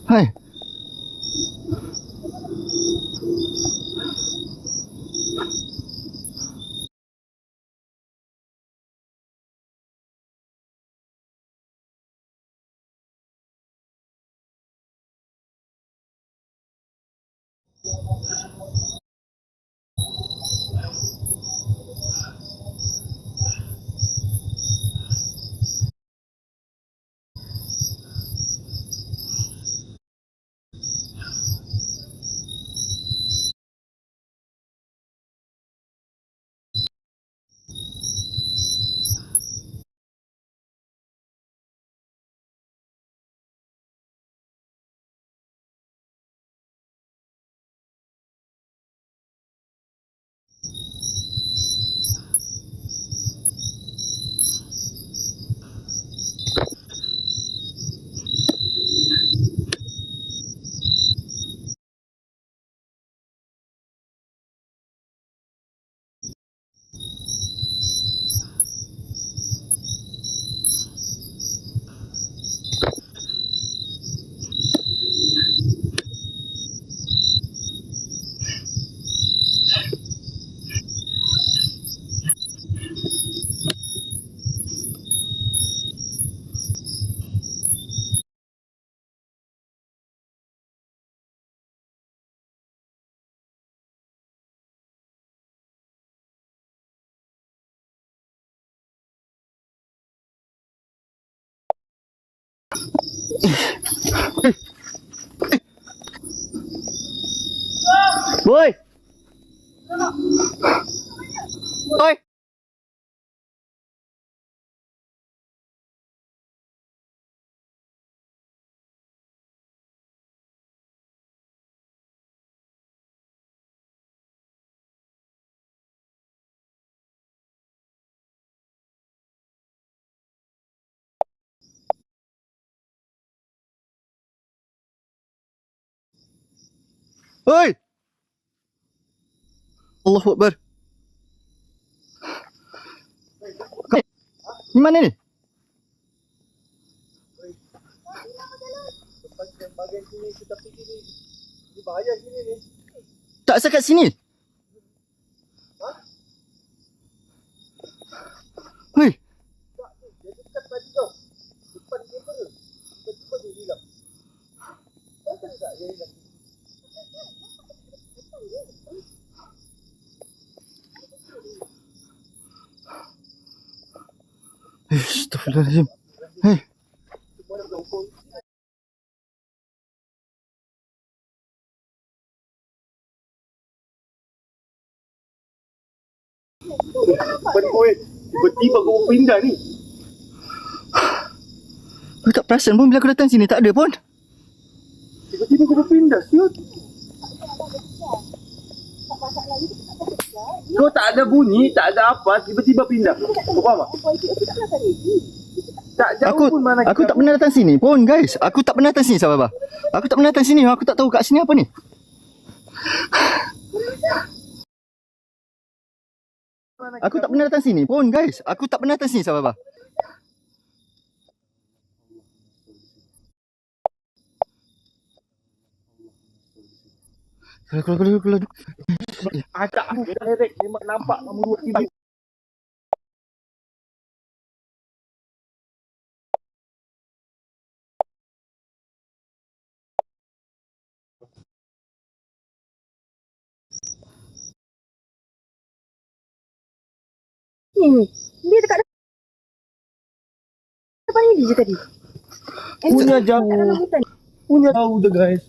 Hai. Woi. Oi. Oi. Allahu Akbar. Ni mana ni? Bahagian sini kita pergi ni. Ni bahaya sini ni. Tak asal kat sini. Hei. Dia dekat tadi tau. Depan dia apa? Tiba-tiba dia hilang. Kenapa tak dia hilang? Astaghfirullahaladzim. Hei. Tiba-tiba kau pindah ni. Aku tak perasan pun bila aku datang sini. Tak ada pun. Tiba-tiba kau pindah siut. Kau tak ada bunyi, tak ada apa, tiba-tiba pindah. Kau faham tak? Tak jauh pun mana Aku tak pernah datang sini pun guys. Aku tak pernah datang sini sahabat. Aku tak pernah datang sini. Aku tak tahu kat sini apa ni. Aku tak pernah datang sini pun guys. Aku tak pernah datang sini sahabat. Keluar. acak aku direct memang nampak kamu dua tiba. Ni. Dia dekat depan ni je tadi. Punya jauh. Punya jauh dah guys.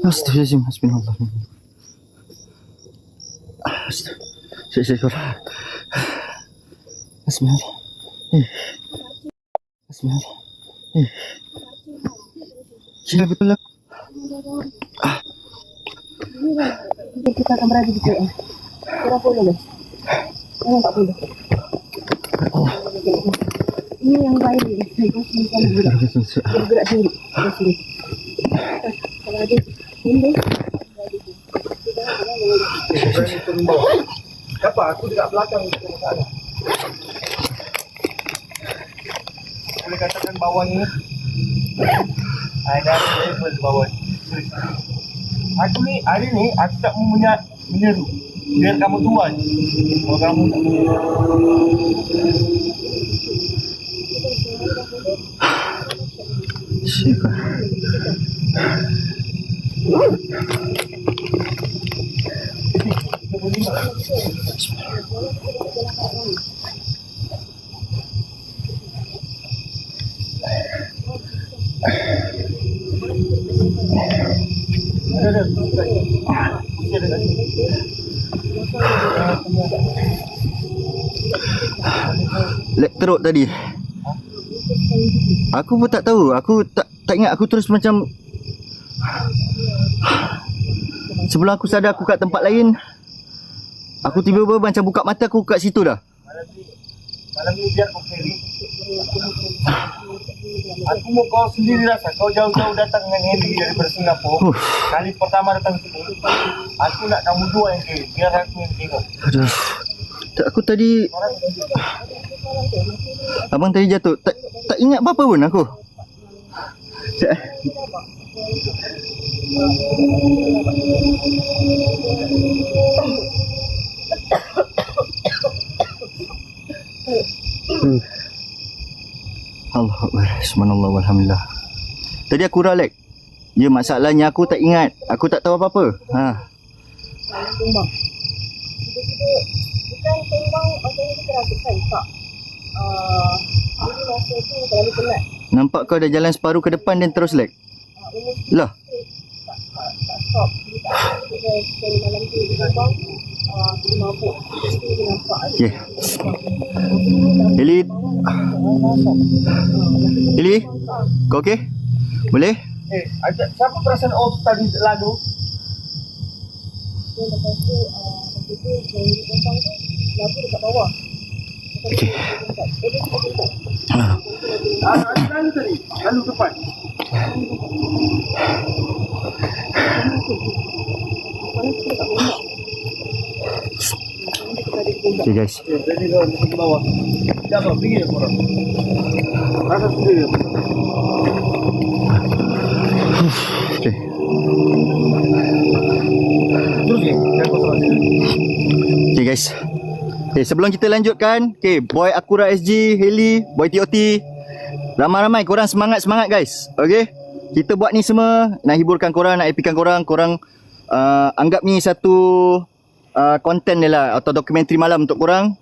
Astaghfirullahaladzim. Hasbunallah. Syekh. Bismillah. Bismillah. Ya betul lah. Kita akan berada di KL. Kurang boleh guys. Jangan tak boleh. Ini yang baik ni. Saya bergerak sendiri. Bergerak sendiri. Kalau ada benda, Apa? Aku dekat belakang sana. Boleh katakan bawah ni ada level bawah. Aku ni hari ni aku tak mau menyeru. Biar kamu tuan. Kalau kamu tak menyeru. Syekh. Lek teruk tadi. Aku pun tak tahu. Aku tak ingat. Aku terus macam sebelum aku sadar aku kat tempat lain. Aku tiba-tiba macam buka mata aku kat situ dah. Malam ni biar kau carry. Aku mau kau sendiri rasa. Kau jauh-jauh datang dengan heli daripada Singapura. Kali pertama datang sini. Aku nak kamu dua yang carry. Biar aku yang tengok. Aduh. Aku tadi abang tadi jatuh. Tak ingat apa-apa pun aku. Allah Akbar. Subhanallah walhamdulillah. Tadi aku ralek. Ya masalahnya aku tak ingat. Aku tak tahu apa-apa. tumbang. Tiba-tiba bukan tumbang macam ni kita rasa kan tak. Jadi masa tu terlalu penat. Nampak kau dah jalan separuh ke depan dan terus lag. Umur Lah. tak stop. Jadi tak stop. Dari malam tu dia nampak. Dia mabuk. Lepas tu dia nampak. Okay. Heli. Heli. Kau okey? Boleh? Siapa perasan tadi lalu? Dan lepas tu, yang dia tumpang tu, lampu dekat bawah. Okey. Lalu tadi, lalu depan. Okay guys. Jadi kau ke bawah. Siapa? Pergi korang. Rasa sendiri. Okay. Terus ni, jangan kau salah sini. Okay guys. Okay, sebelum kita lanjutkan, okay, Boy Akura SG, Heli, Boy TOT, ramai-ramai korang semangat-semangat guys. Okay, kita buat ni semua nak hiburkan korang, nak happykan korang. Korang anggap ni satu konten ni lah, atau dokumentari malam untuk korang.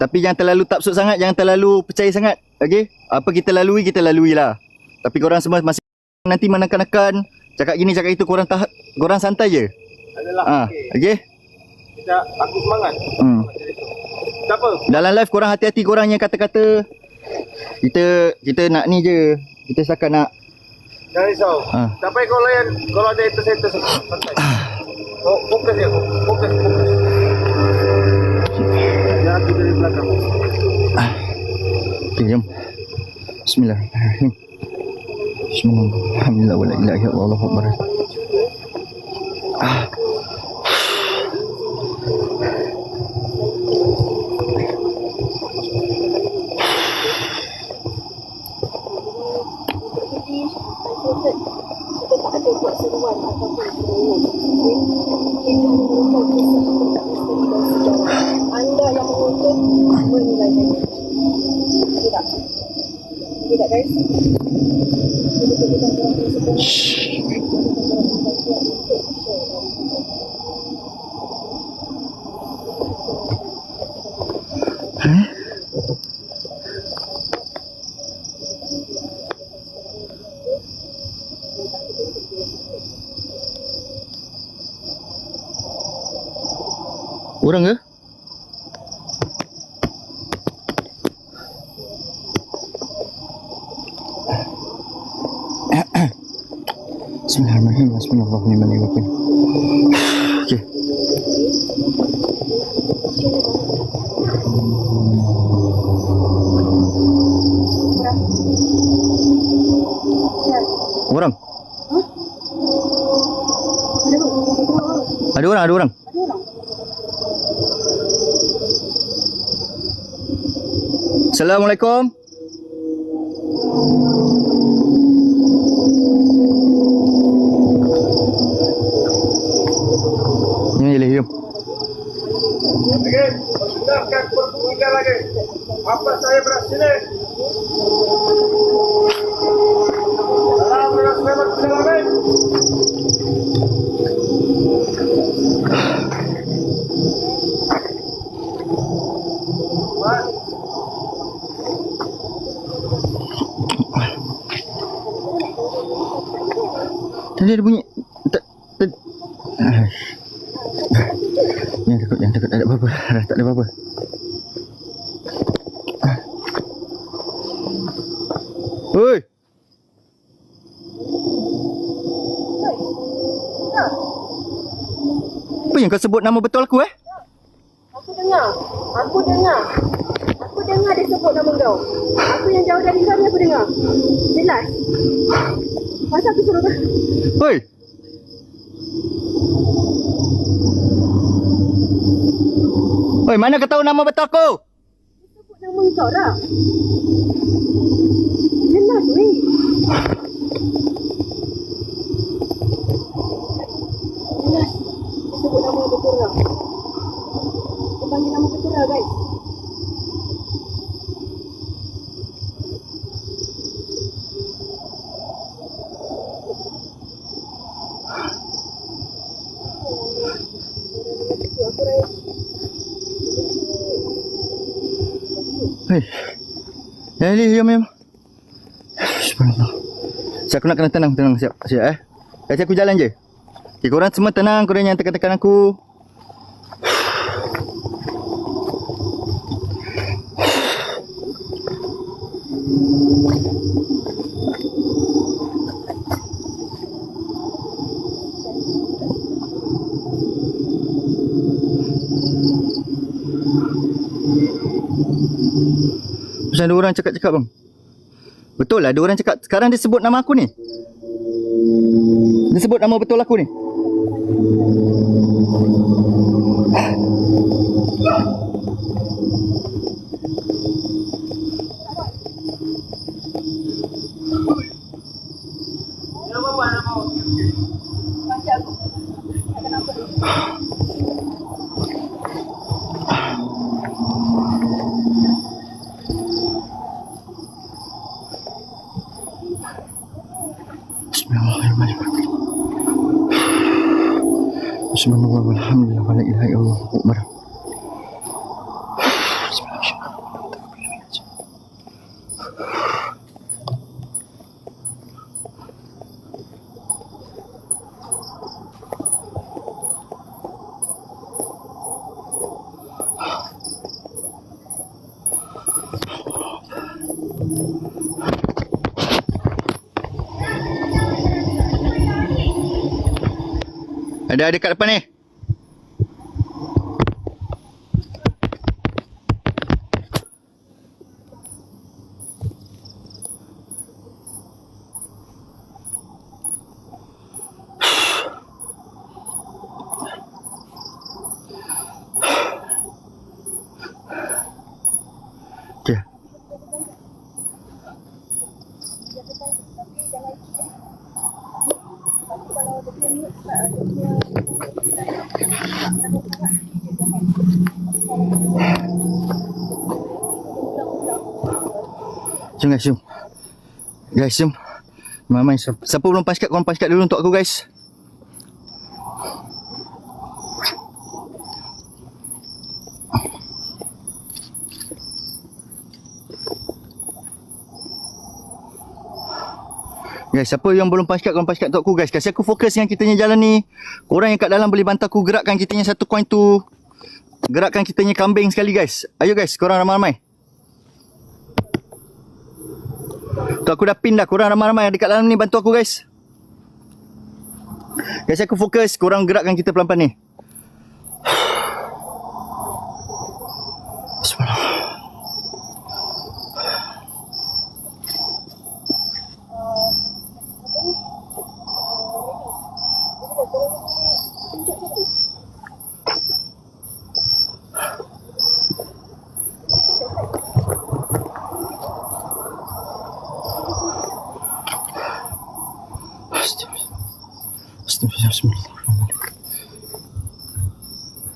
Tapi jangan terlalu tapsut sangat, jangan terlalu percaya sangat. Okay, apa kita lalui lah. Tapi korang semua masih nanti menekan-nekan, cakap gini cakap itu, korang santai je. Adalah, okay. Aku semangat. Siapa? Dalam live korang hati-hati, korang yang kata-kata. Kita nak ni je. Kita setakat nak. Jangan risau. Sampai kau layan, kalau ada haters santai. Fokus je, fokus. Jangan aku dari belakang. Okay, jom. Bismillahirrahmanirrahim. Bismillahirrahmanirrahim. Alhamdulillah wa la ilaha illallah, Allahu akbar. Anda yang menonton menilainya. Tidak guys. Orang ke? Bismillahirrahmanirrahim. Bismillahirrahmanirrahim. Okey. Orang? Ada orang. Assalamualaikum. Ini je, jom. Okey, pergunakan pertunjukan lagi. Apa saya berhasil? Selamat berjalan. Tadi ada bunyi. Jangan takut, tak ada apa-apa. Tak ada apa-apa. Oi. Apa yang kau sebut nama betul aku Aku dengar dia sebut nama kau. Aku yang jauh dari kau ni aku dengar. Jelas. Masa aku suruh kau. Oi. Oi, mana kau tahu nama betul aku? Sebut nama kau dah. Jelas weh. Jelas. Dia sebut nama betul dah. Dia panggil nama betul dah guys. Hei. Ya, diam. Subhanallah. Saya aku nak kena tenang. Siap Kasi aku jalan je. Okay, korang semua tenang. Korang yang tekan-tekan aku. Macam ada orang cakap bang. Betul lah, ada orang cakap. Sekarang dia sebut nama aku ni. Dia sebut nama betul aku ni. Bismillah, alhamdulillah, wa la ilaha illallah, akbar. Ada kat depan ni. Okay. Jom guys, jom. Mamai, siapa belum pass card, korang pass card dulu untuk aku guys. Guys, siapa yang belum pass card, korang pass card untuk aku guys. Kasi aku fokus dengan kitanya jalan ni. Korang yang kat dalam boleh bantu aku gerakkan kitanya satu coin tu. Gerakkan kitanya kambing sekali guys. Ayo guys, korang ramai-ramai. Tu aku dah pin dah. Korang ramai-ramai dekat dalam ni bantu aku guys. Guys, aku fokus. Korang gerakkan kita pelan-pelan ni. Bismillah.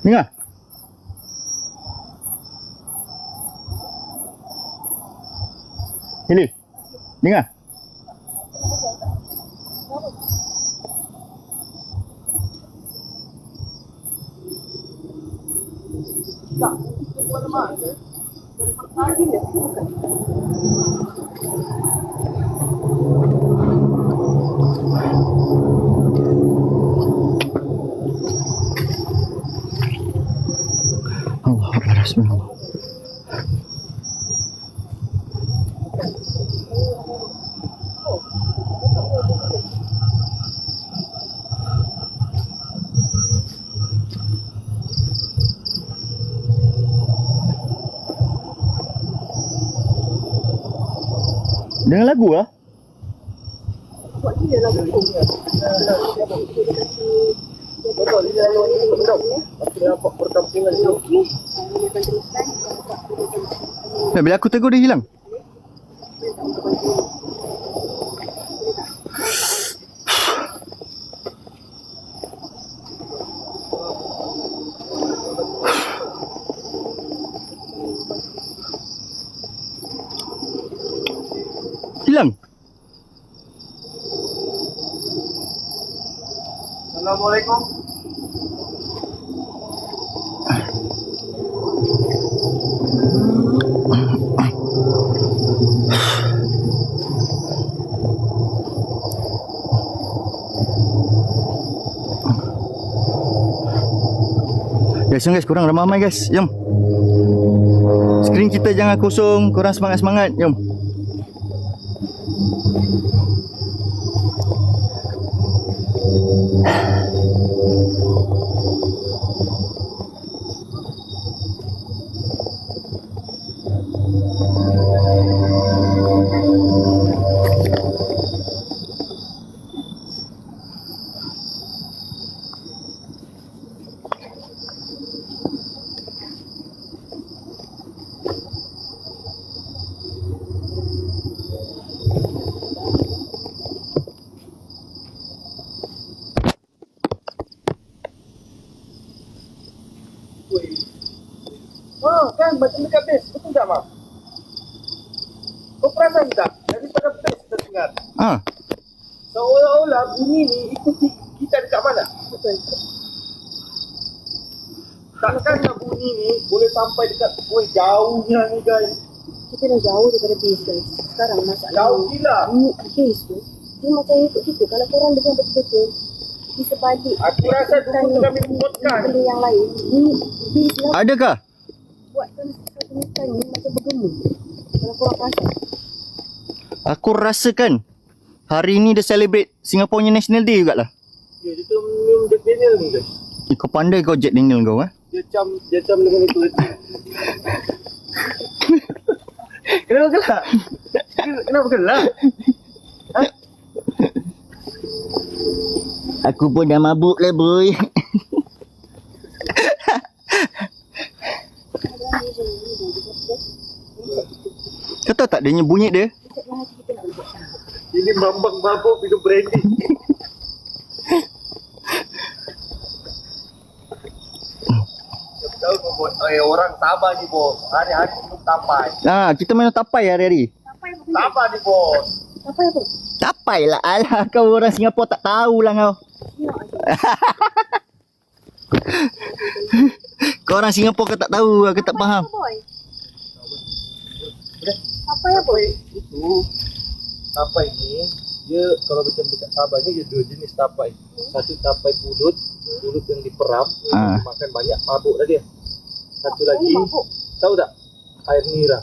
Dengar. Ini. Dengar. Allah Akbar, Bismillah. Dengar lagu lah. Buat gila lagu tu. Betul, dia lalu ni betul. Tapi nampak perkampungan tu. Nah, bila aku tegur dia hilang. Hilang. Assalamualaikum. Guys, jom guys, korang ramai-ramai guys. Jom. Skrin kita jangan kosong. Korang semangat-semangat. Jom. Kan macam dekat base, betul tak Mak? Kau perasan tak? Daripada base terdengar. Ah, Seolah-olah bunyi ni ikuti kita dekat mana? Betul. Takkanlah bunyi ni boleh sampai dekat jauhnya ni guys. Kita dah jauh daripada base guys. Sekarang masalah Jauh gila. bunyi base tu, dia macam ikut kita. Kalau korang dengar betul-betul, di sebalik Aku rasa dulu kami buatkan. benda yang lain, bunyi base lah adakah? buatkan satu hutan ni macam bergema. Kalau korang perasan. Aku rasakan hari ni dia celebrate Singapore National Day jugalah. Ya, dia tu minum Jack Daniel ni guys. Kau pandai kau Jack Daniel kau Dia cam dengan itu. Kenapa gelak? Kenapa gelak? Aku pun dah mabuk lah boy. Kau tahu tak dia punya bunyi dia? Ini Bambang mabuk minum brandy. Tahu kau bos, orang Sabah ni bos. Hari-hari minum tapai. Kita main tapai hari-hari. Sabah ni bos. Apa apa? Tapai lah. Alah, kau orang Singapura tak tahulah kau. Kau orang Singapura kau tak tahu, kau tak faham. Apa ya boy? Itu tapai ni, dia kalau macam dekat Sabah ni dia dua jenis tapai. Satu tapai pulut yang diperam, makan banyak mabuk dah dia. Satu lagi, tahu tak? Air nira.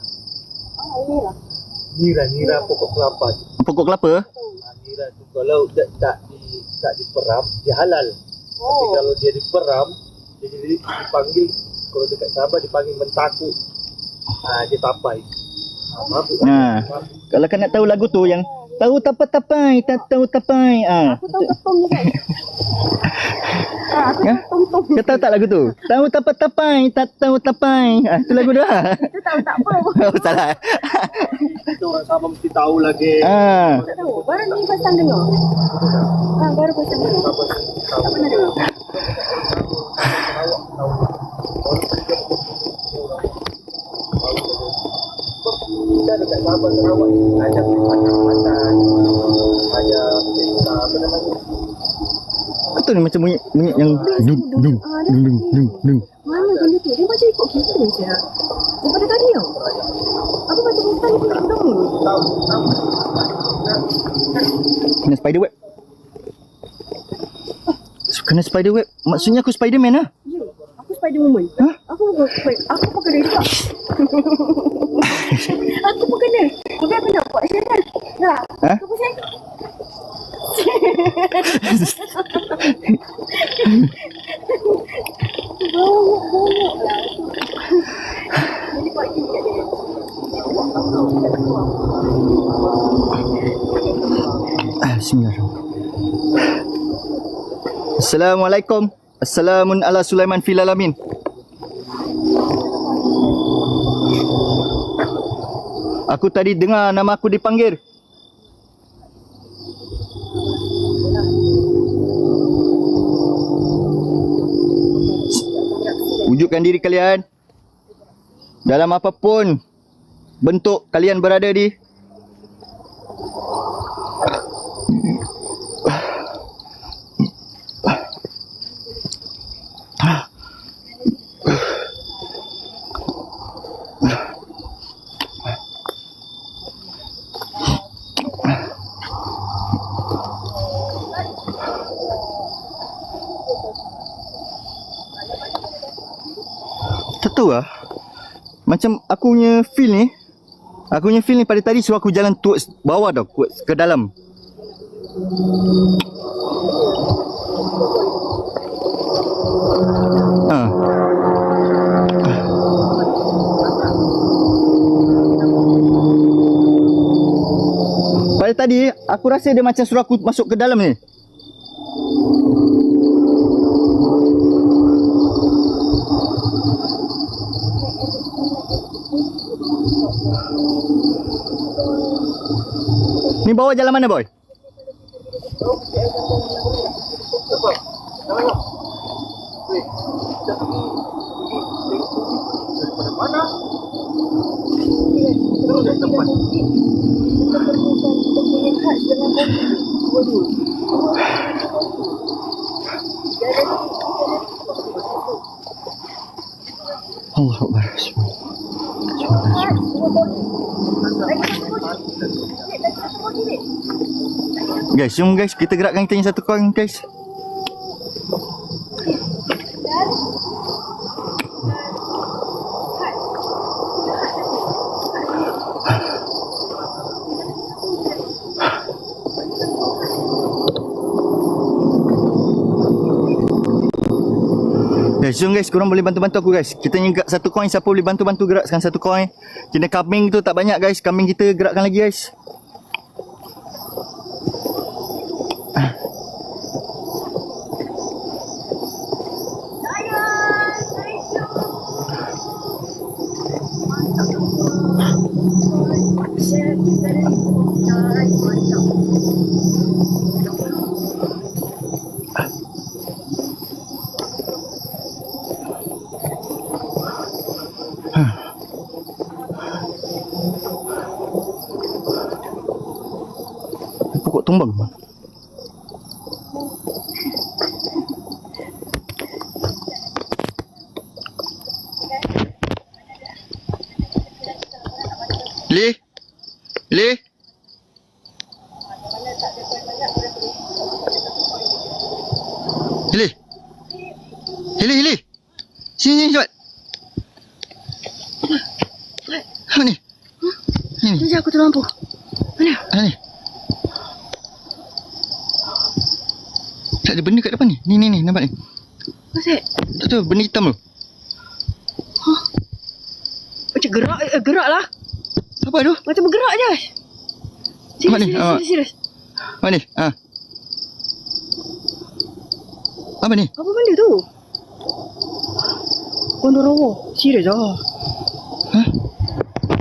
Ini lah. Nira pokok kelapa. Pokok kelapa? Nira tu kalau tak diperam dia halal. Tapi kalau dia diperam dia jadi dipanggil, kalau dekat Sabah dipanggil mentakuk. Dia tapai. Mabuk. Kalau kau nak tahu lagu tu yang tahu tapai, tak tahu tapai. Aku tahu ketum je kan. Aku tahu tom. Kau tahu tak lagu tu? Tahu tapai, tak tahu tapai. Itu lagu dia. Itu tahu tak apa. Oh, salah. Kita orang Sabah mesti tahu lagi. Tak tahu. Baru ni pasang dengar. Baru pasang dengar. Tak pernah dengar. Kita dekat Sabah Sarawak ada pasar-pasar, ada apa namanya? Betul ni macam bunyi yang dung dung dung dung. Mana benda tu? Dia macam ikut kita je. Daripada tadi tau. Aku macam hutan ni pun tak Kena spider web. Kena spider web. Maksudnya aku Spiderman lah. Ya. Aku Spider-Woman. Aku pakai dia juga. Aku pakai dia. Tapi aku nak buat macam mana? Dah. Aku pasal. Bongok lah. Jadi buat gini kat dia. Bismillahirrahmanirrahim. Assalamualaikum. Assalamun ala Sulaiman fil alamin. Aku tadi dengar nama aku dipanggil. Wujudkan diri kalian dalam apapun bentuk kalian berada di. tahu lah. Macam aku punya feel ni. Aku punya feel ni pada tadi suruh aku jalan towards bawah tau. Ke dalam. Ha. Pada tadi aku rasa dia macam suruh aku masuk ke dalam ni. Ni bawa jalan mana boy? Mana? Terus dari tempat. Allah Akbar. Guys, jom guys, kita gerakkan kita yang satu koin guys. Guys, jom guys, korang boleh bantu-bantu aku guys. Kita ni gerak satu koin, siapa boleh bantu-bantu gerakkan satu koin. Kena kambing tu tak banyak guys, kambing kita gerakkan lagi guys. Pokok tumbang. Li? Li? Hili? Hili? Sini cepat. Apa ni? Ni. Sekejap aku terlampu. Mana? Ni. Tak ada benda kat depan ni. Ni nampak ni. Masih? Tak tahu benda hitam tu. Macam gerak lah. Apa tu? Macam bergerak je. Nampak ni? Serius. Apa ni? Ha. Apa ni? Apa benda tu? Kondorowo. Serius lah. Ha?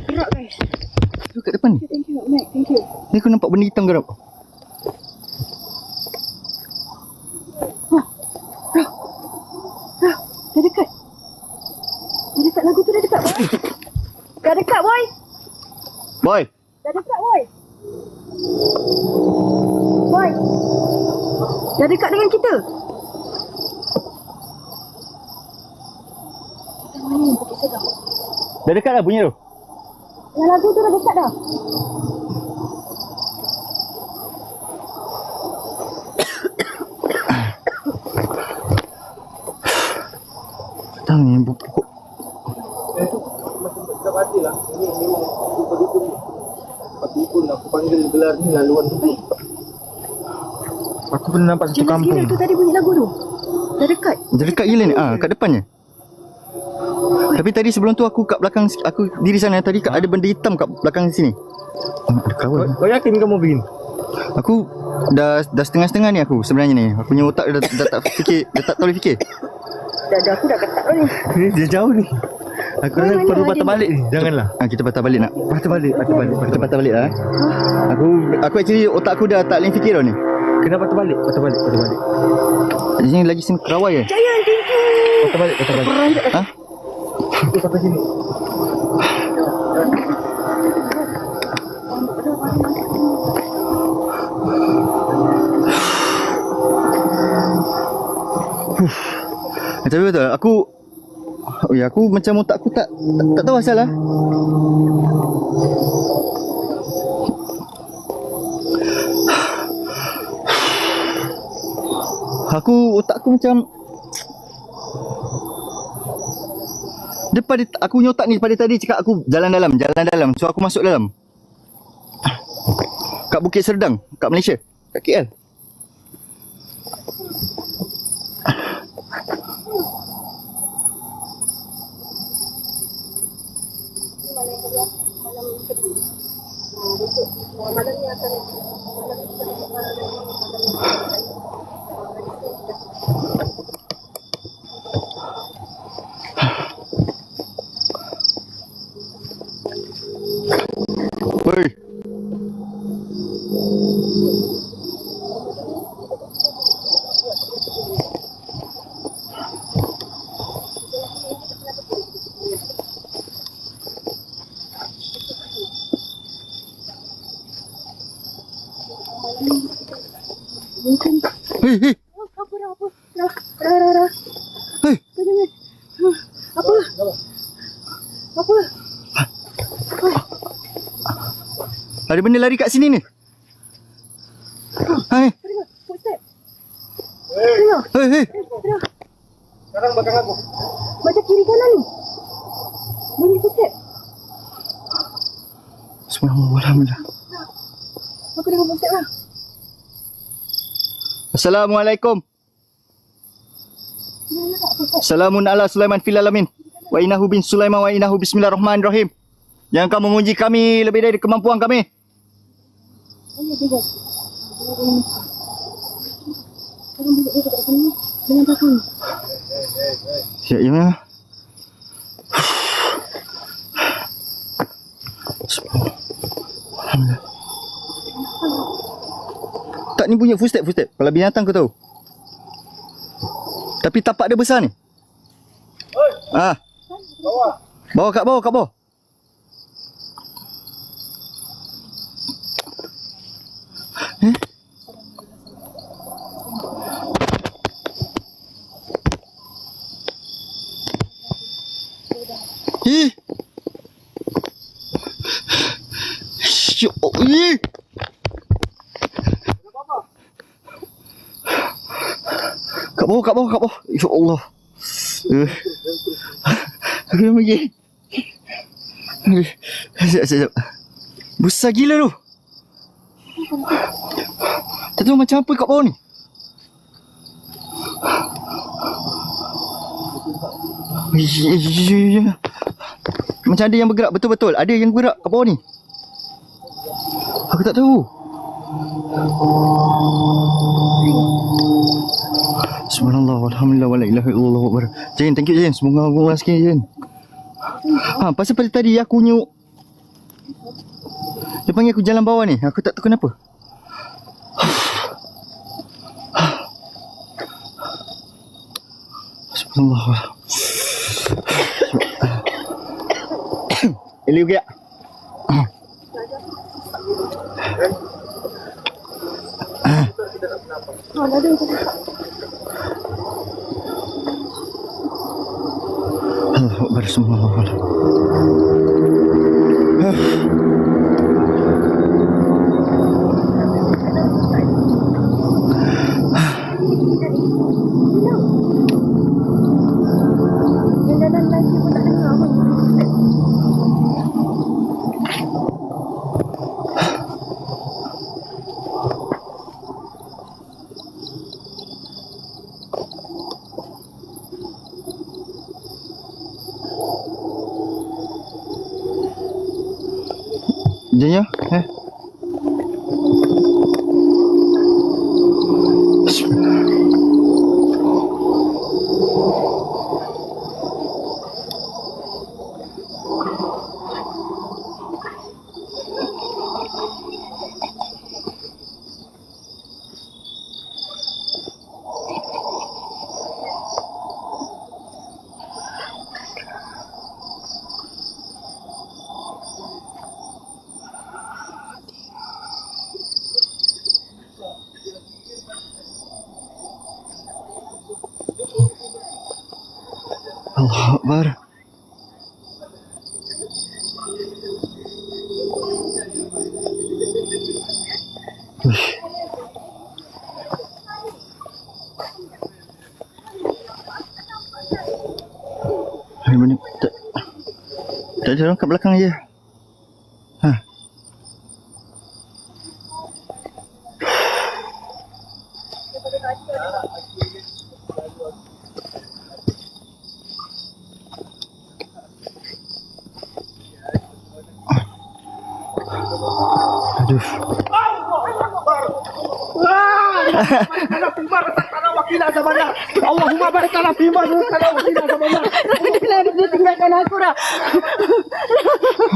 Gerak guys. Tu kat depan ni. Thank you, Mac. Thank you. Ni aku nampak benda hitam gerak. Dah dekat. Dah dekat, lagu tu dah dekat, boy. Dah dekat, boy. Boy. Dah dekat, boy. Boy. Dah dekat dengan kita. Kita main Bukit Segar. Dah dekat dah bunyi tu. Yang lagu tu dah dekat dah. Tahu ni pokok. Itu macam tak pasti lah. Ini memang dukun ni. Dukun aku panggil gelar ni laluan dukun. Aku pernah nampak satu Jelas kampung. gila tu tadi bunyi lagu tu. Dah dekat. Dia dekat gila ni. Kat depannya. Tapi tadi sebelum tu aku kat belakang, aku diri sana tadi ada benda hitam kat belakang sini. Ada kawan. Kau yakin kamu begini? Aku dah setengah-setengah ni aku sebenarnya ni. Aku punya otak dah tak fikir, dah tak tahu fikir. Dah aku dah ketak dah ni. Ni dia jauh ni. Aku rasa perlu patah balik ni. Janganlah. Kita patah balik nak. Patah balik. Kita patah balik lah. Aku actually otak aku dah tak boleh fikir dah ni. Kenapa patah balik? Di sini lagi sini kerawai je. Giant, thank you. Patah balik. Peran je. Ha? Aku sampai sini. Tapi betul aku macam otak aku tak tahu asal lah. Otak aku macam Aku punya otak ni pada tadi cakap aku jalan dalam. So aku masuk dalam. Kat Bukit Serdang, kat Malaysia, kat KL. Malam ni akan Woi. mungkin Hei. apa? Ra. Hei. Kau jangan. Apa? Ada benda lari kat sini ni. Hai. Tengok, footstep. Hei, Tengok. Hei. Tengok. sekarang belakang aku. Macam kiri kanan ni. Bunyi footstep. Alhamdulillah. Aku dengar footstep lah. Assalamualaikum. Mana tak footstep? Salamun ala Sulaiman fil alamin. Wa innahu bin Sulaiman wa innahu bismillahirrahmanirrahim. Jangan kamu menguji kami lebih dari kemampuan kami. Oh ya, tengok. Sekarang duduk dia kat sini. Dengan belakang. Siap je mana? Tak, ni bunyi footstep. Kalau binatang kau tahu. Tapi tapak dia besar ni. Hei, Ah, bawah. kat bawah. Ih. Ya Allah. Kat bawah. Ya Allah. Aku dah pergi. Sekejap. Besar gila tu. Tak tahu macam apa kat bawah ni. Macam ada yang bergerak, betul-betul. Ada yang bergerak kat bawah ni. Aku tak tahu. Subhanallah, walhamdulillah, wala ilaha illallah wa barakatuh. Jen, thank you Jen. Semoga Allah sikit Jen. Pasal pada tadi aku nyuk. Dia panggil aku jalan bawah ni. Aku tak tahu kenapa. Subhanallah. Eli juga. Ada yang cakap. Allahu Akbar, subhanallah. Yang dalam lagi pun tak dengar pun. Jenya, Allahu Akbar. Hai, banyak tak. Tak ada orang kat belakang je. Ha. Aduh. Allahumma barik lana fima razaqtana wa qina adzabannar. Dia lari, dia tinggalkan aku dah.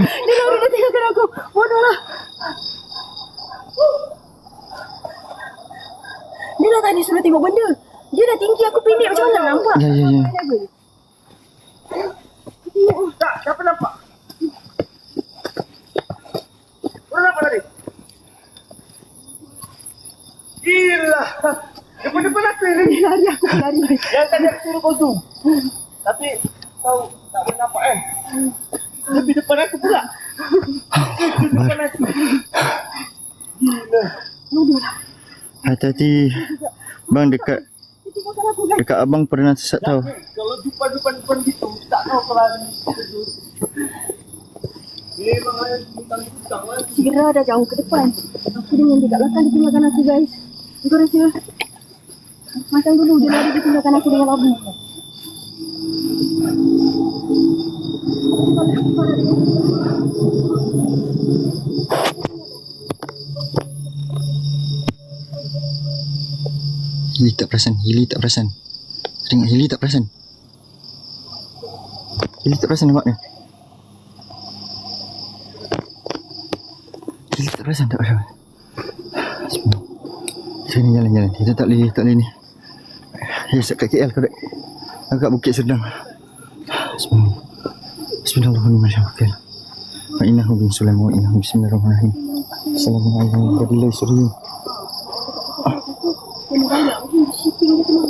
Dia lari, dia tinggalkan aku. Bodohlah. Dia dah tadi suruh tengok benda. Dia dah tinggi, aku pendek macam mana nampak? Ya, ya, ya. Tak, siapa nampak? Orang nampak tadi? Gila. Depan-depan aku ni. Dia lari, aku pun lari. Yang tadi aku suruh kau zoom. Tapi kau tak boleh nampak kan? Lebih depan aku pula. Lebih depan aku. Gila. Bodohlah. Hati-hati. Bang dekat Dia tinggalkan aku guys. dekat abang pernah sesat tau. Kalau jumpa depan-depan gitu, tak tahu kalau ada memang ada bintang-bintang lah. Sira dah jauh ke depan. Aku dengan dia kat belakang, dia tinggalkan aku guys. Kau rasa macam dulu dia lari, dia tinggalkan aku dengan labu. Hili tak perasan, Hili tak perasan. Tengok Hili tak perasan. Hili tak perasan nampak ni. Hili tak perasan, tak perasan. Semua. Sini jalan-jalan. Kita tak boleh ni. Ya, kat KL kau dek. Agak Bukit Sedang. Semua. Bismillahirrahmanirrahim. Wa innahu bin Sulaiman wa innahu bismillahirrahmanirrahim. Assalamualaikum warahmatullahi wabarakatuh. Kena banyak lagi shipping dia kena.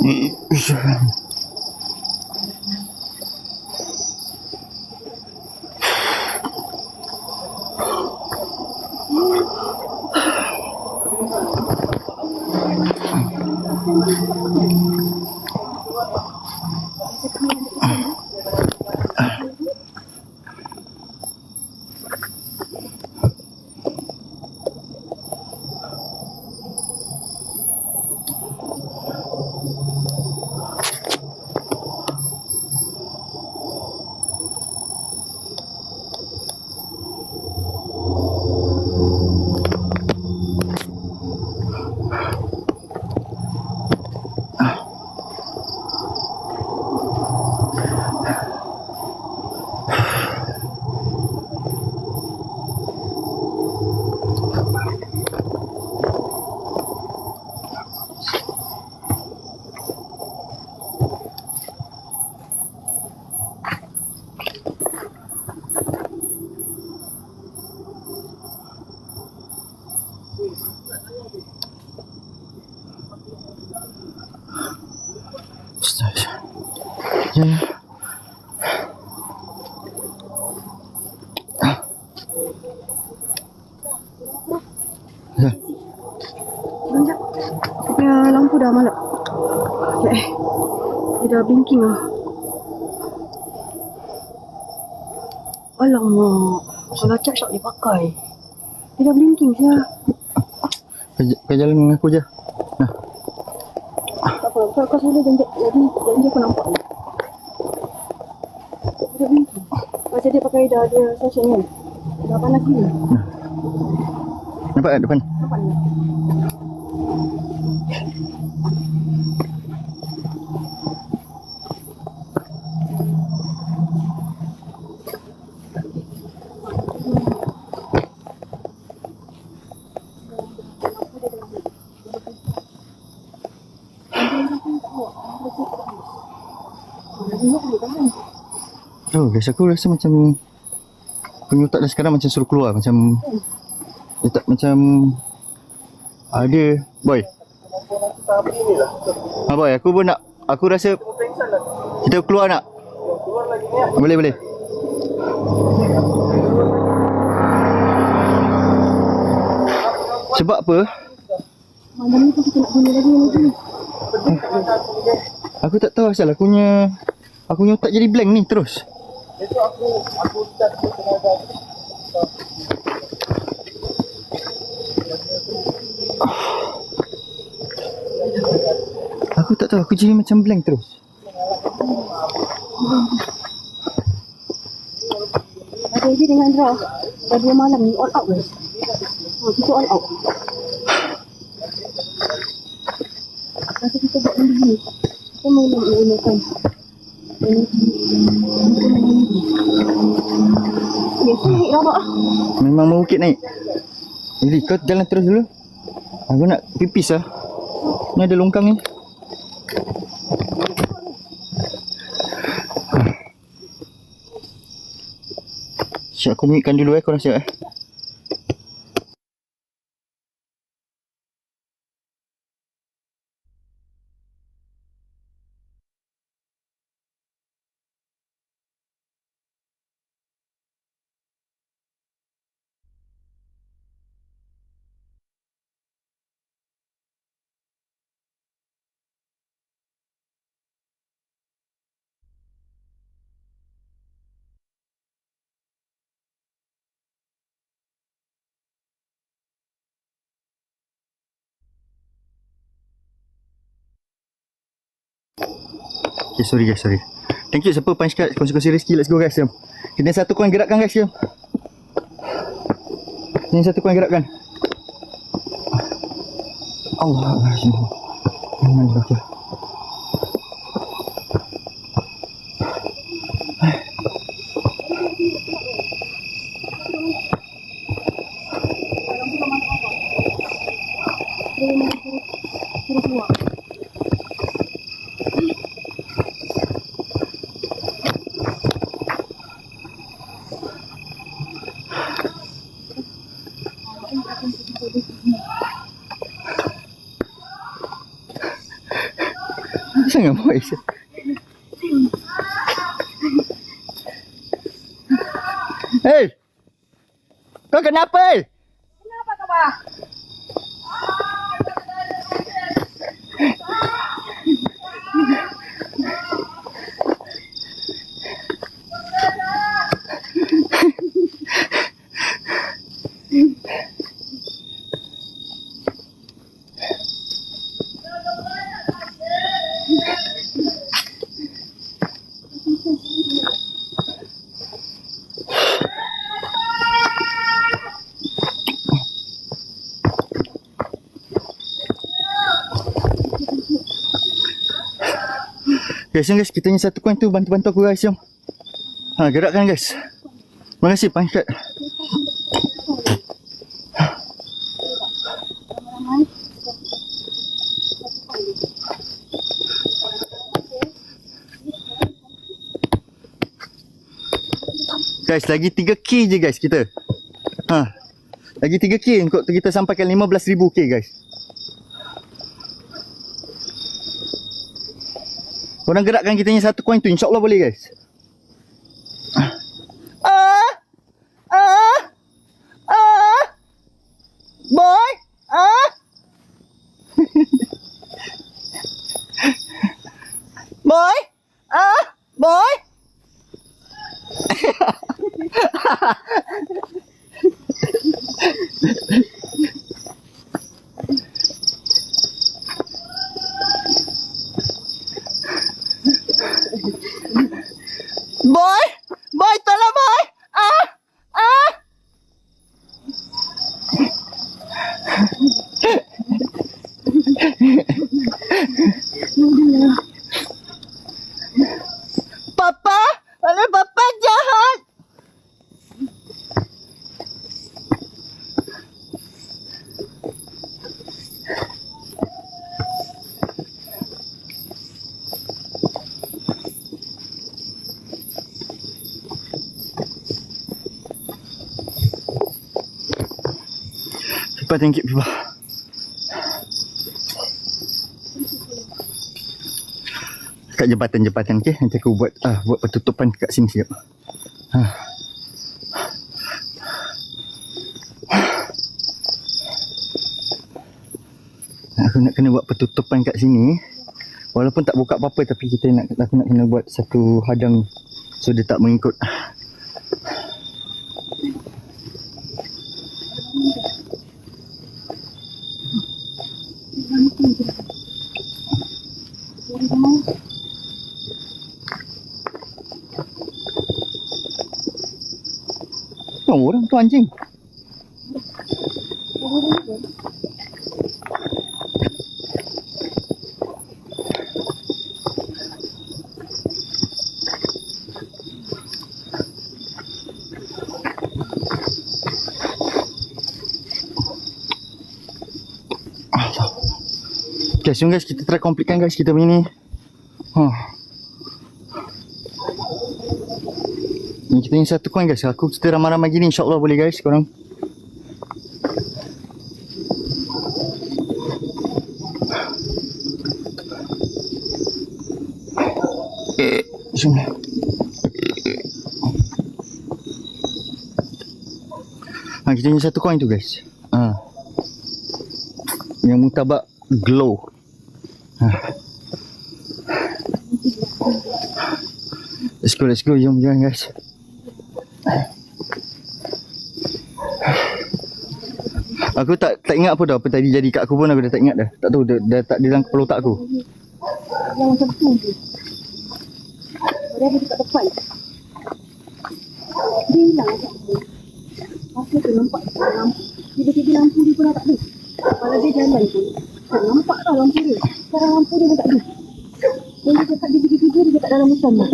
Ya, ya. Ya. Sekejap. Aku punya lampu dah malap. Dia dah blinking lah. Alamak. Kalau charge tak boleh pakai. Dia dah blinking saya. Kau jalan dengan aku je. Tak apa. Kau selalu janji aku nampak ni. Dia dah blinking. Macam dia pakai dah ada session kan. Dah panas ni. Nampak tak depan? Nampak ni. Oh, guys, aku rasa macam punya otak dah sekarang macam suruh keluar. Macam dia tak macam ada. Boy. Ha, boy, aku pun nak. Aku rasa kita keluar nak. Boleh, boleh. Sebab apa? Malam ni pun kita nak guna lagi ni. Aku tak tahu asal aku punya otak jadi blank ni terus. Besok aku start ke tenaga. Aku tak tahu, aku jadi macam blank terus. Ada je dengan Raf. Dah 2 malam ni all out guys. Kita all out. Masa kita buat benda ni, kita menggunakan biasa naik rabak lah. Memang mengukit naik. Jadi kau jalan terus dulu. Aku nak pipis lah. Ni ada longkang ni. Siap aku mute dulu korang siap Okay, sorry guys, sorry. Thank you siapa punch card, kongsi-kongsi rezeki. Let's go guys, jom. Kita satu coin gerakkan guys, jom. Ni satu coin gerakkan. Allah Allah. Aman baca. Sangat boys. Hey, kau kenapa? Kenapa kau bah? Guys, jom guys, kita ni satu coin tu bantu-bantu aku guys, jom. Ha, gerakkan guys. Terima kasih punch card. Guys, lagi 3k je guys kita. Ha. Lagi 3k untuk kita sampaikan 15,000k guys. Korang gerakkan kita ni satu coin tu, insya-Allah boleh guys. Boy. Boy. Boy. Boy, boy, tolong boy. Papa, oleh papa jahat. Cepat tangkap pipa. Kat jembatan-jembatan, okey. Nanti aku buat pertutupan kat sini sekejap. Aku nak kena buat pertutupan kat sini. Walaupun tak buka apa-apa, tapi aku nak kena buat satu hadang So dia tak mengikut. Oh, orang tu anjing. Guys, jom guys, kita try completekan guys kita punya ni. Ni kita ni satu coin guys. Aku kita ramai-ramai gini, insyaAllah boleh guys korang. Jom lah. Kita ni satu coin tu guys. Yang mutabak glow. Let's go, jom guys. Aku tak ingat apa dah apa tadi jadi kat aku pun aku dah tak ingat dah. Tak tahu dah tak di dalam kepala otak aku. Yang macam tu je. Dia ada dekat depan. Dia hilang macam tu. Masa tu nampak lampu. Tiba-tiba lampu dia pun dah tak ada. Kalau dia jalan tu, tak nampak tau lampu dia. Sekarang lampu dia pun tak ada. Dan dia cakap dia tiba-tiba dia dekat dalam hutan tu.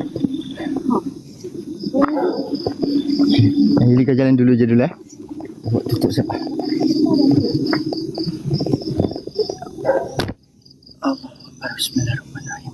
Hili kau jalan dulu je dulu Buat tutup siap. Bismillahirrahmanirrahim.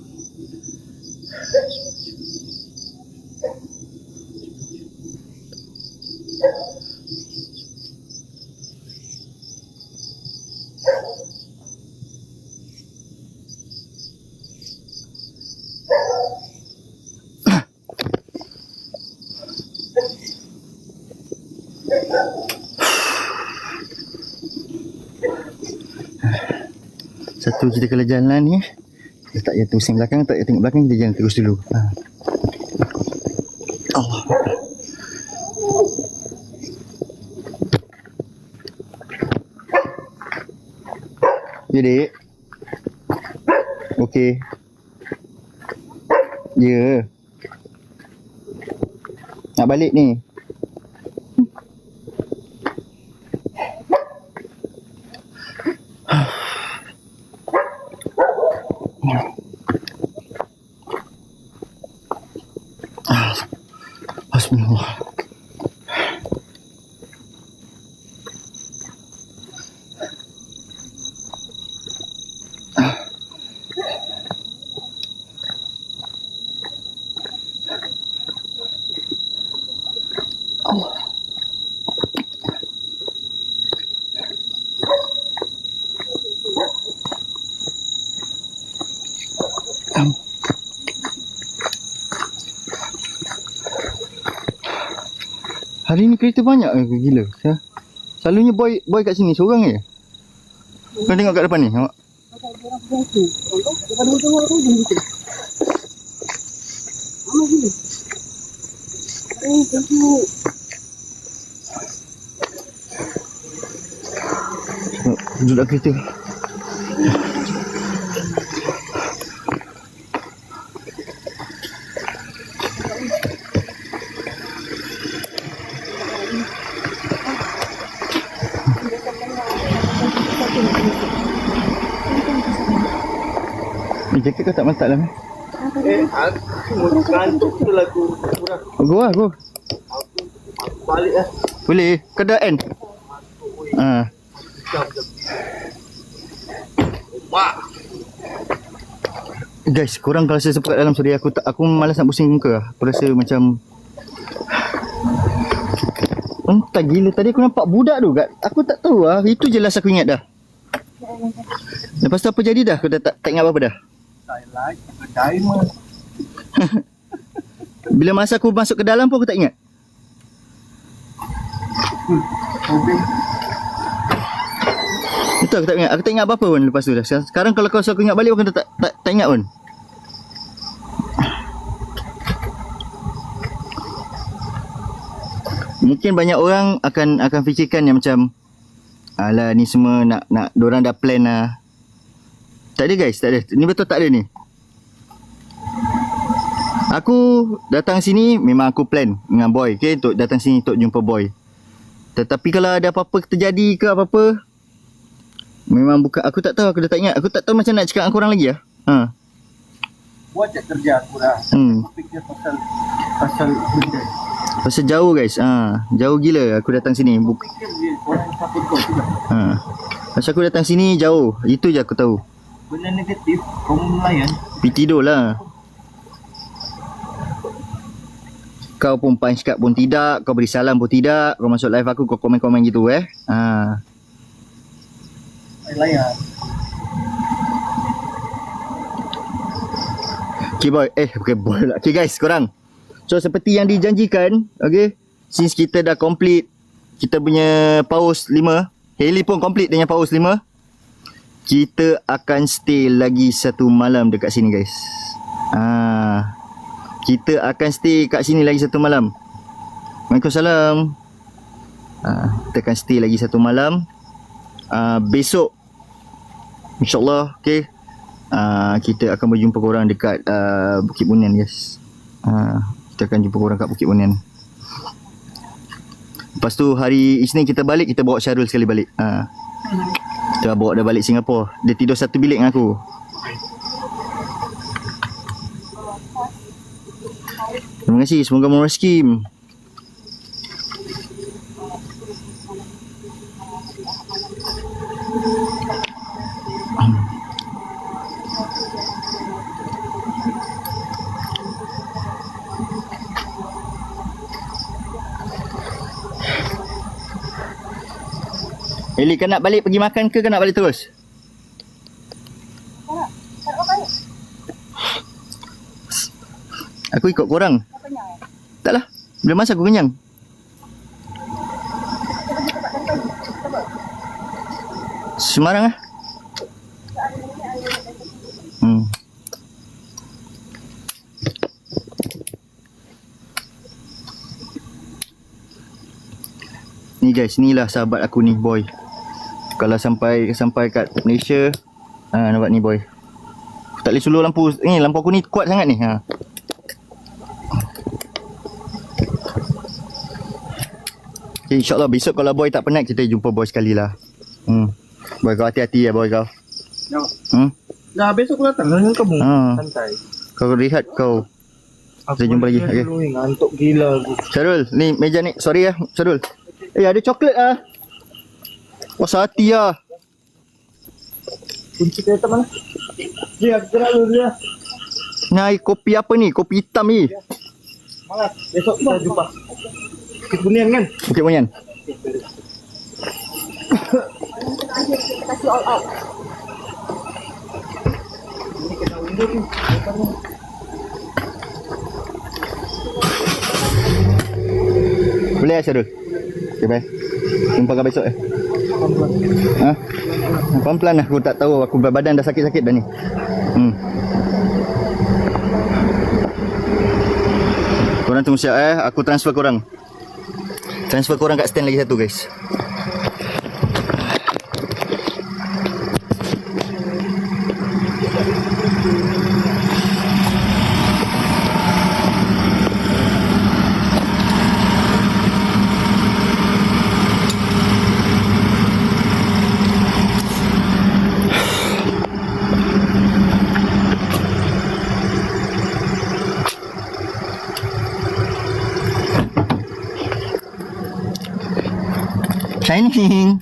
Satu kita kalau jalan ni, kita tak payah pusing belakang, tak payah tengok belakang, kita jalan terus dulu. Allah. Ya dek. Okey. Ya. Nak balik ni. Bismillah. Hari ni kereta banyak ke gila. Selalunya boy kat sini seorang je. Kau tengok kat depan ni. Nampak? Orang biasa. Daripada hujung orang tu hujung gitu. Lama gila. Thank you. Duduk kat kereta. Jaket kau tak mantap lah. Aku kantuk tu lah aku kurang. Go lah, go. Aku balik lah. Boleh. Kau dah end? Guys, korang kalau saya sempat kat dalam, sorry aku malas nak pusing muka. Aku rasa macam entah gila. Tadi aku nampak budak tu kat. Aku tak tahu lah. Itu je last aku ingat dah. Lepas tu apa jadi dah? Aku dah tak ingat apa-apa dah. Like a diamond. Bila masa aku masuk ke dalam pun aku tak ingat. Itu aku tak ingat. Aku tak ingat apa-apa pun lepas tu dah. Sekarang kalau kau suruh aku ingat balik aku tak ingat pun. Mungkin banyak orang akan fikirkan yang macam, alah ni semua nak diorang dah plan lah. Tak ada guys, tak ada. Ni betul tak ada ni. Aku datang sini memang aku plan dengan boy, okay, untuk datang sini untuk jumpa boy. Tetapi kalau ada apa-apa terjadi ke apa-apa, memang bukan, aku tak tahu, aku dah tak ingat. Aku tak tahu macam nak cakap dengan korang lagi lah. Buat je kerja aku dah. Aku fikir pasal benda. Pasal jauh guys. Jauh gila aku datang sini. Fikir dia orang takut kau juga. Pasal aku datang sini jauh. Itu je aku tahu. Benda negatif kau melayan. Pergi tidur lah. Kau pun punch card pun tidak, kau beri salam pun tidak, kau masuk live aku kau komen-komen gitu Layan. Okay boy, bukan boy lah. Okay guys, korang. So seperti yang dijanjikan, okay, since kita dah complete kita punya paus 5, Hailey pun complete dengan paus 5, kita akan stay lagi 1 malam dekat sini guys. Kita akan stay kat sini lagi 1 malam. Waalaikumsalam. Kita akan stay lagi 1 malam. Besok InsyaAllah, okay, kita akan berjumpa korang dekat Bukit Bunian guys. Kita akan jumpa korang kat Bukit Bunian. Lepas tu hari Isnin kita balik, kita bawa Syarul sekali balik. Kita bawa dia balik Singapura. Dia tidur satu bilik dengan aku. Terima kasih, semoga murah rezeki. Eli, kau nak balik pergi makan ke kau nak balik terus? Aku ikut korang. Taklah, bila masa aku kenyang. Semarang lah. Ni guys, inilah sahabat aku ni, boy. Kalau sampai kat Malaysia, nampak ni boy. Aku tak boleh suluh lampu. Ni lampu aku ni kuat sangat ni. Okay, InsyaAllah besok kalau boy tak penat, kita jumpa boy sekali lah. Boy kau hati-hati ya boy kau. Dah besok aku datang dengan kamu. Santai. Kau rehat kau. Kita jumpa lagi. Okay. Ngantuk gila aku. Syarul, ni meja ni. Sorry ya, Syarul. Ada coklat ah. Puas hati lah. Kunci kereta mana? Dia gerak dulu dia. Ni kopi apa ni? Kopi hitam ni. Malas. Besok kita jumpa. Bukit Bunian kan? Bukit Bunian. Kita kasih all out. Ini kena undur ni. Boleh ya Syarul? Okay bye. Jumpa kau besok pelan-pelan lah. Aku tak tahu, aku badan dah sakit-sakit dah ni. Korang tunggu siap aku transfer korang. Transfer korang kat stand lagi satu guys. Shining.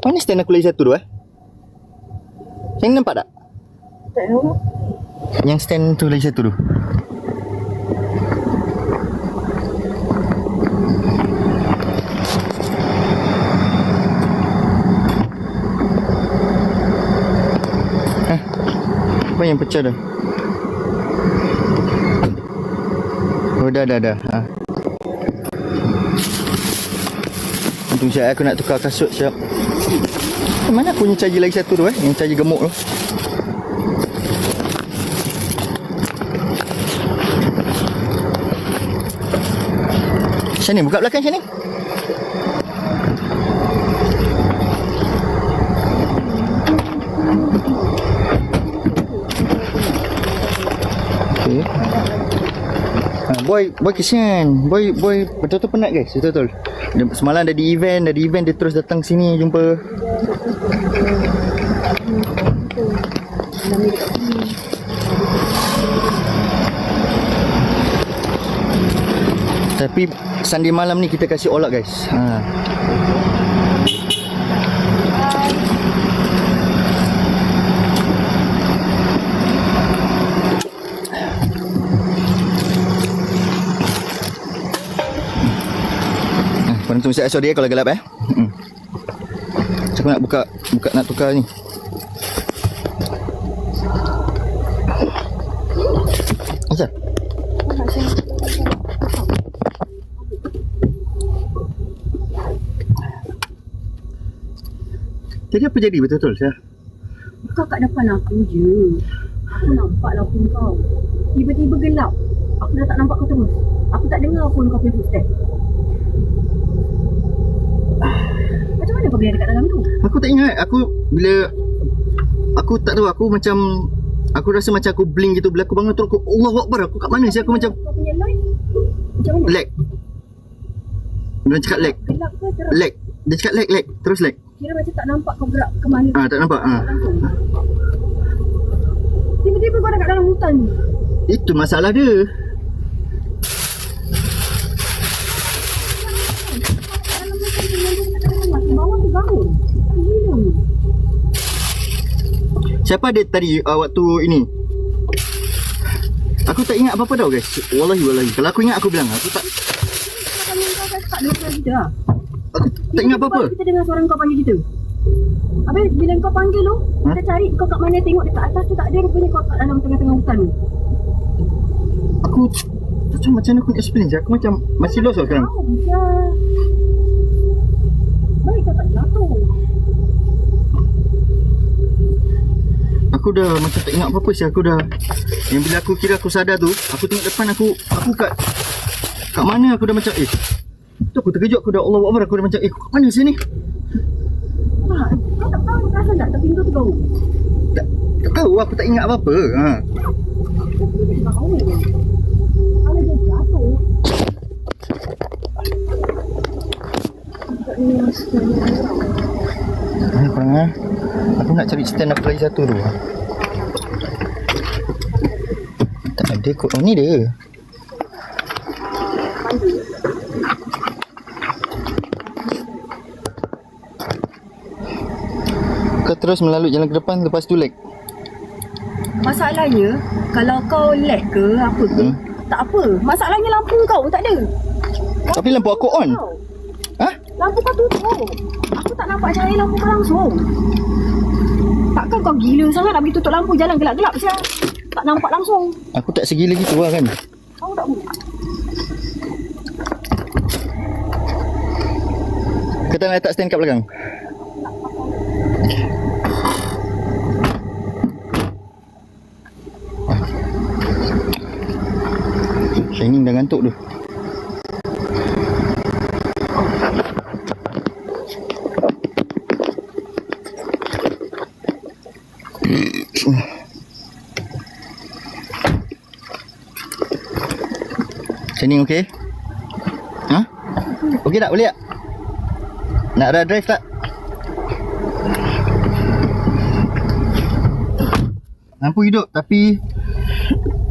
Mana stand aku lagi satu tu Yang nampak tak? Tak tahu. Yang stand tu lagi satu tu. Apa yang pecah dah? Oh dah. Tunggu siap aku nak tukar kasut siap. mana aku punya charger lagi satu tu yang charger gemuk tu. Sini buka belakang sini. Okay. Boy kesian. Boy betul-betul penat guys, betul-betul. Semalam dari event dia terus datang sini jumpa. Tapi Sunday malam ni kita kasih all out guys. Korang tunggu siap sorry kalau gelap Aku nak buka nak tukar ni. Asal? Jadi apa jadi betul-betul Syah? Kau kat depan aku je. Aku nampak lampu kau. Tiba-tiba gelap. Aku dah tak nampak kau terus. Aku tak dengar pun kau punya footstep. Macam mana kau boleh dekat dalam tu? Aku tak ingat. Aku tak tahu. Aku macam, aku rasa macam aku blink gitu. Bila aku bangun tu aku, Allahu Akbar, aku kat mana sih? Aku macam Kau punya light macam mana? lag. Dia cakap lag. Gelap ke terang? Lag. Dia cakap lag. Terus lag. Kira macam tak nampak kau gerak ke mana. Tak nampak. Langsung. Tiba-tiba kau dah kat dalam hutan ni. Itu masalah dia. Bawah tu bangun. Gila. Siapa dia tadi waktu ini? Aku tak ingat apa-apa tau guys. Wallahi. Kalau aku ingat aku bilang. Aku tak Aku tak ingat apa-apa. Kita dengar suara kau panggil kita. Habis bila kau panggil tu, kita cari kau kat mana, tengok dekat atas tu tak ada, rupanya kau kat dalam tengah-tengah hutan tu. Aku tak tahu macam mana aku nak explain je. Aku macam masih lost tau sekarang. Baik kau tak jatuh. Aku dah macam tak ingat apa-apa sih. Aku dah, yang bila aku kira aku sadar tu, aku tengok depan aku kat mana aku dah macam tu aku terkejut. Aku dah Allah Akbar. Aku dah macam kat mana sini? Kau tak tahu perasan tak tepi kau tu bau? Tak tahu. Aku tak ingat apa-apa. Bau. Kalau dia jatuh. Aku nak cari stand apa lagi satu tu. Tak ada kot. Oh ni dia. Kau terus melalui jalan ke depan, lepas tu lag. Masalahnya, kalau kau lag ke apa ke, tak apa. Masalahnya lampu kau tak ada. Tapi lampu aku on. Ha? Lampu kau tutup. Aku tak nampak cahaya lampu kau langsung. Takkan kau gila sangat nak pergi tutup lampu jalan gelap-gelap siang? Tak nampak langsung. Aku tak segila gitu lah kan. Kau tak boleh. Kita nak letak stand kat belakang. Shining dah ngantuk tu. Shining okey? Ha? Okey tak? Boleh tak? Nak drive tak? Lampu hidup tapi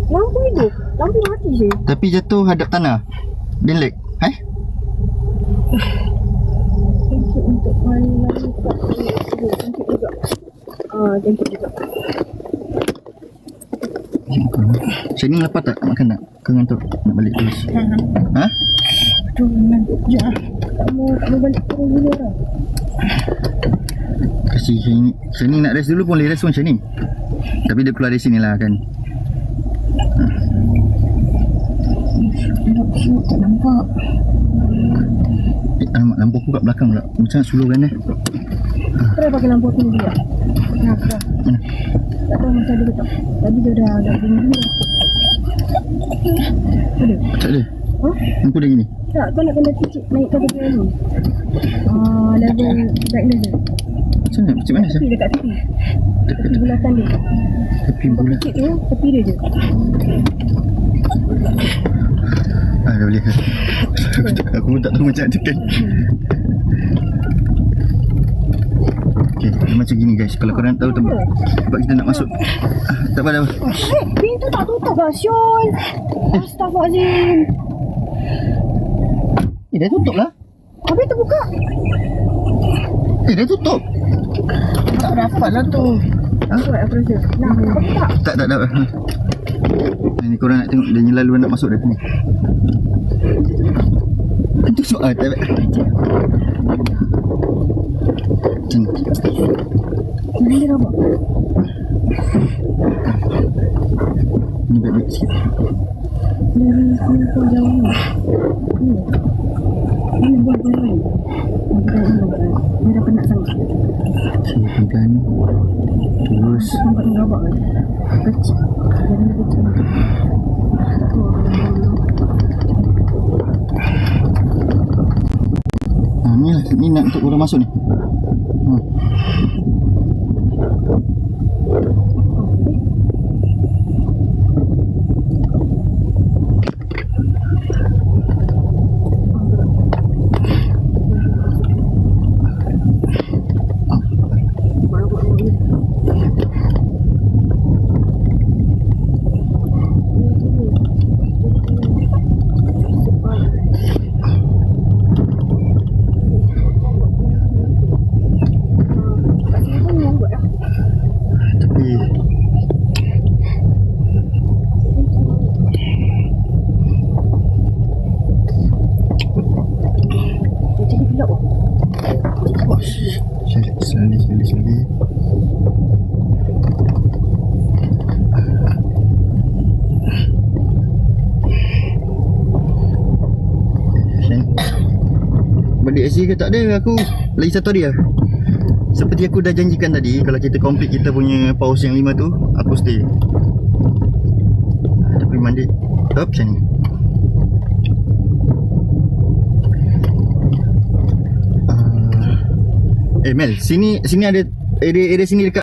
Lampu hidup. Lampu mati je. tapi jatuh hadap tanah. Then lag. Jangkit untuk malam tak. Jangkit juga. Jangkit juga. Shining lapar tak? Makan tak? Kau ngantuk? Nak balik terus? Ha? Aduh, ngantuk je. Tak mau balik terus dulu lah. Kasih Shining nak rest dulu pun boleh rest pun Shining. Tapi dia keluar dari sini lah kan. Tak nampak. Alamak, lampu aku kat belakang pula. Macam nak suluh kan Saya pakai lampu api juga. Nah, dah. Mana? Tak tahu macam ada ke tak. Tadi dia dah bunyi dah. Ada? Tak ada. Ha? Lampu dah gini. Tak, kau nak kena cicik naikkan dia ni. Level diagnosis. Macam mana? Macam mana? Tepi dekat tepi. Tepi bulatan dia. Tepi Nampak bulan. kecil tu, tepi dia je. Dah boleh. Aku pun tak tahu macam nak tekan. Okay, dia macam gini guys. Kalau korang tahu tempat kita nak masuk. Tak apa, tak apa. Pintu tak tutup lah, Syul. Astaghfirullahaladzim. Dah tutup lah. Habis terbuka. Dah tutup. Tak dapat lah tu. Kuat aku rasa. Nah, tak. Tak. Ni korang nak tengok dia ni lalu nak masuk dah ni. Itu soal tak ada. Macam ni. Mana dia rabak? Ni baik-baik sikit. Dari sini kau jauh ni. Mana buah-buah lain? Dia dah penat sangat. Okay, pegang. Terus. Tempat ni rabak kan? Kecil. Jadi kecil. Ni lah. Ni nak untuk orang masuk ni. Tapi Macam ni gelap. Slowly. Balik AC ke tak ada aku. Lagi satu hari lah. Seperti aku dah janjikan tadi, kalau kita complete kita punya pause yang 5 tu, aku stay. Tapi mandi top macam ni. Mel, sini ada area sini dekat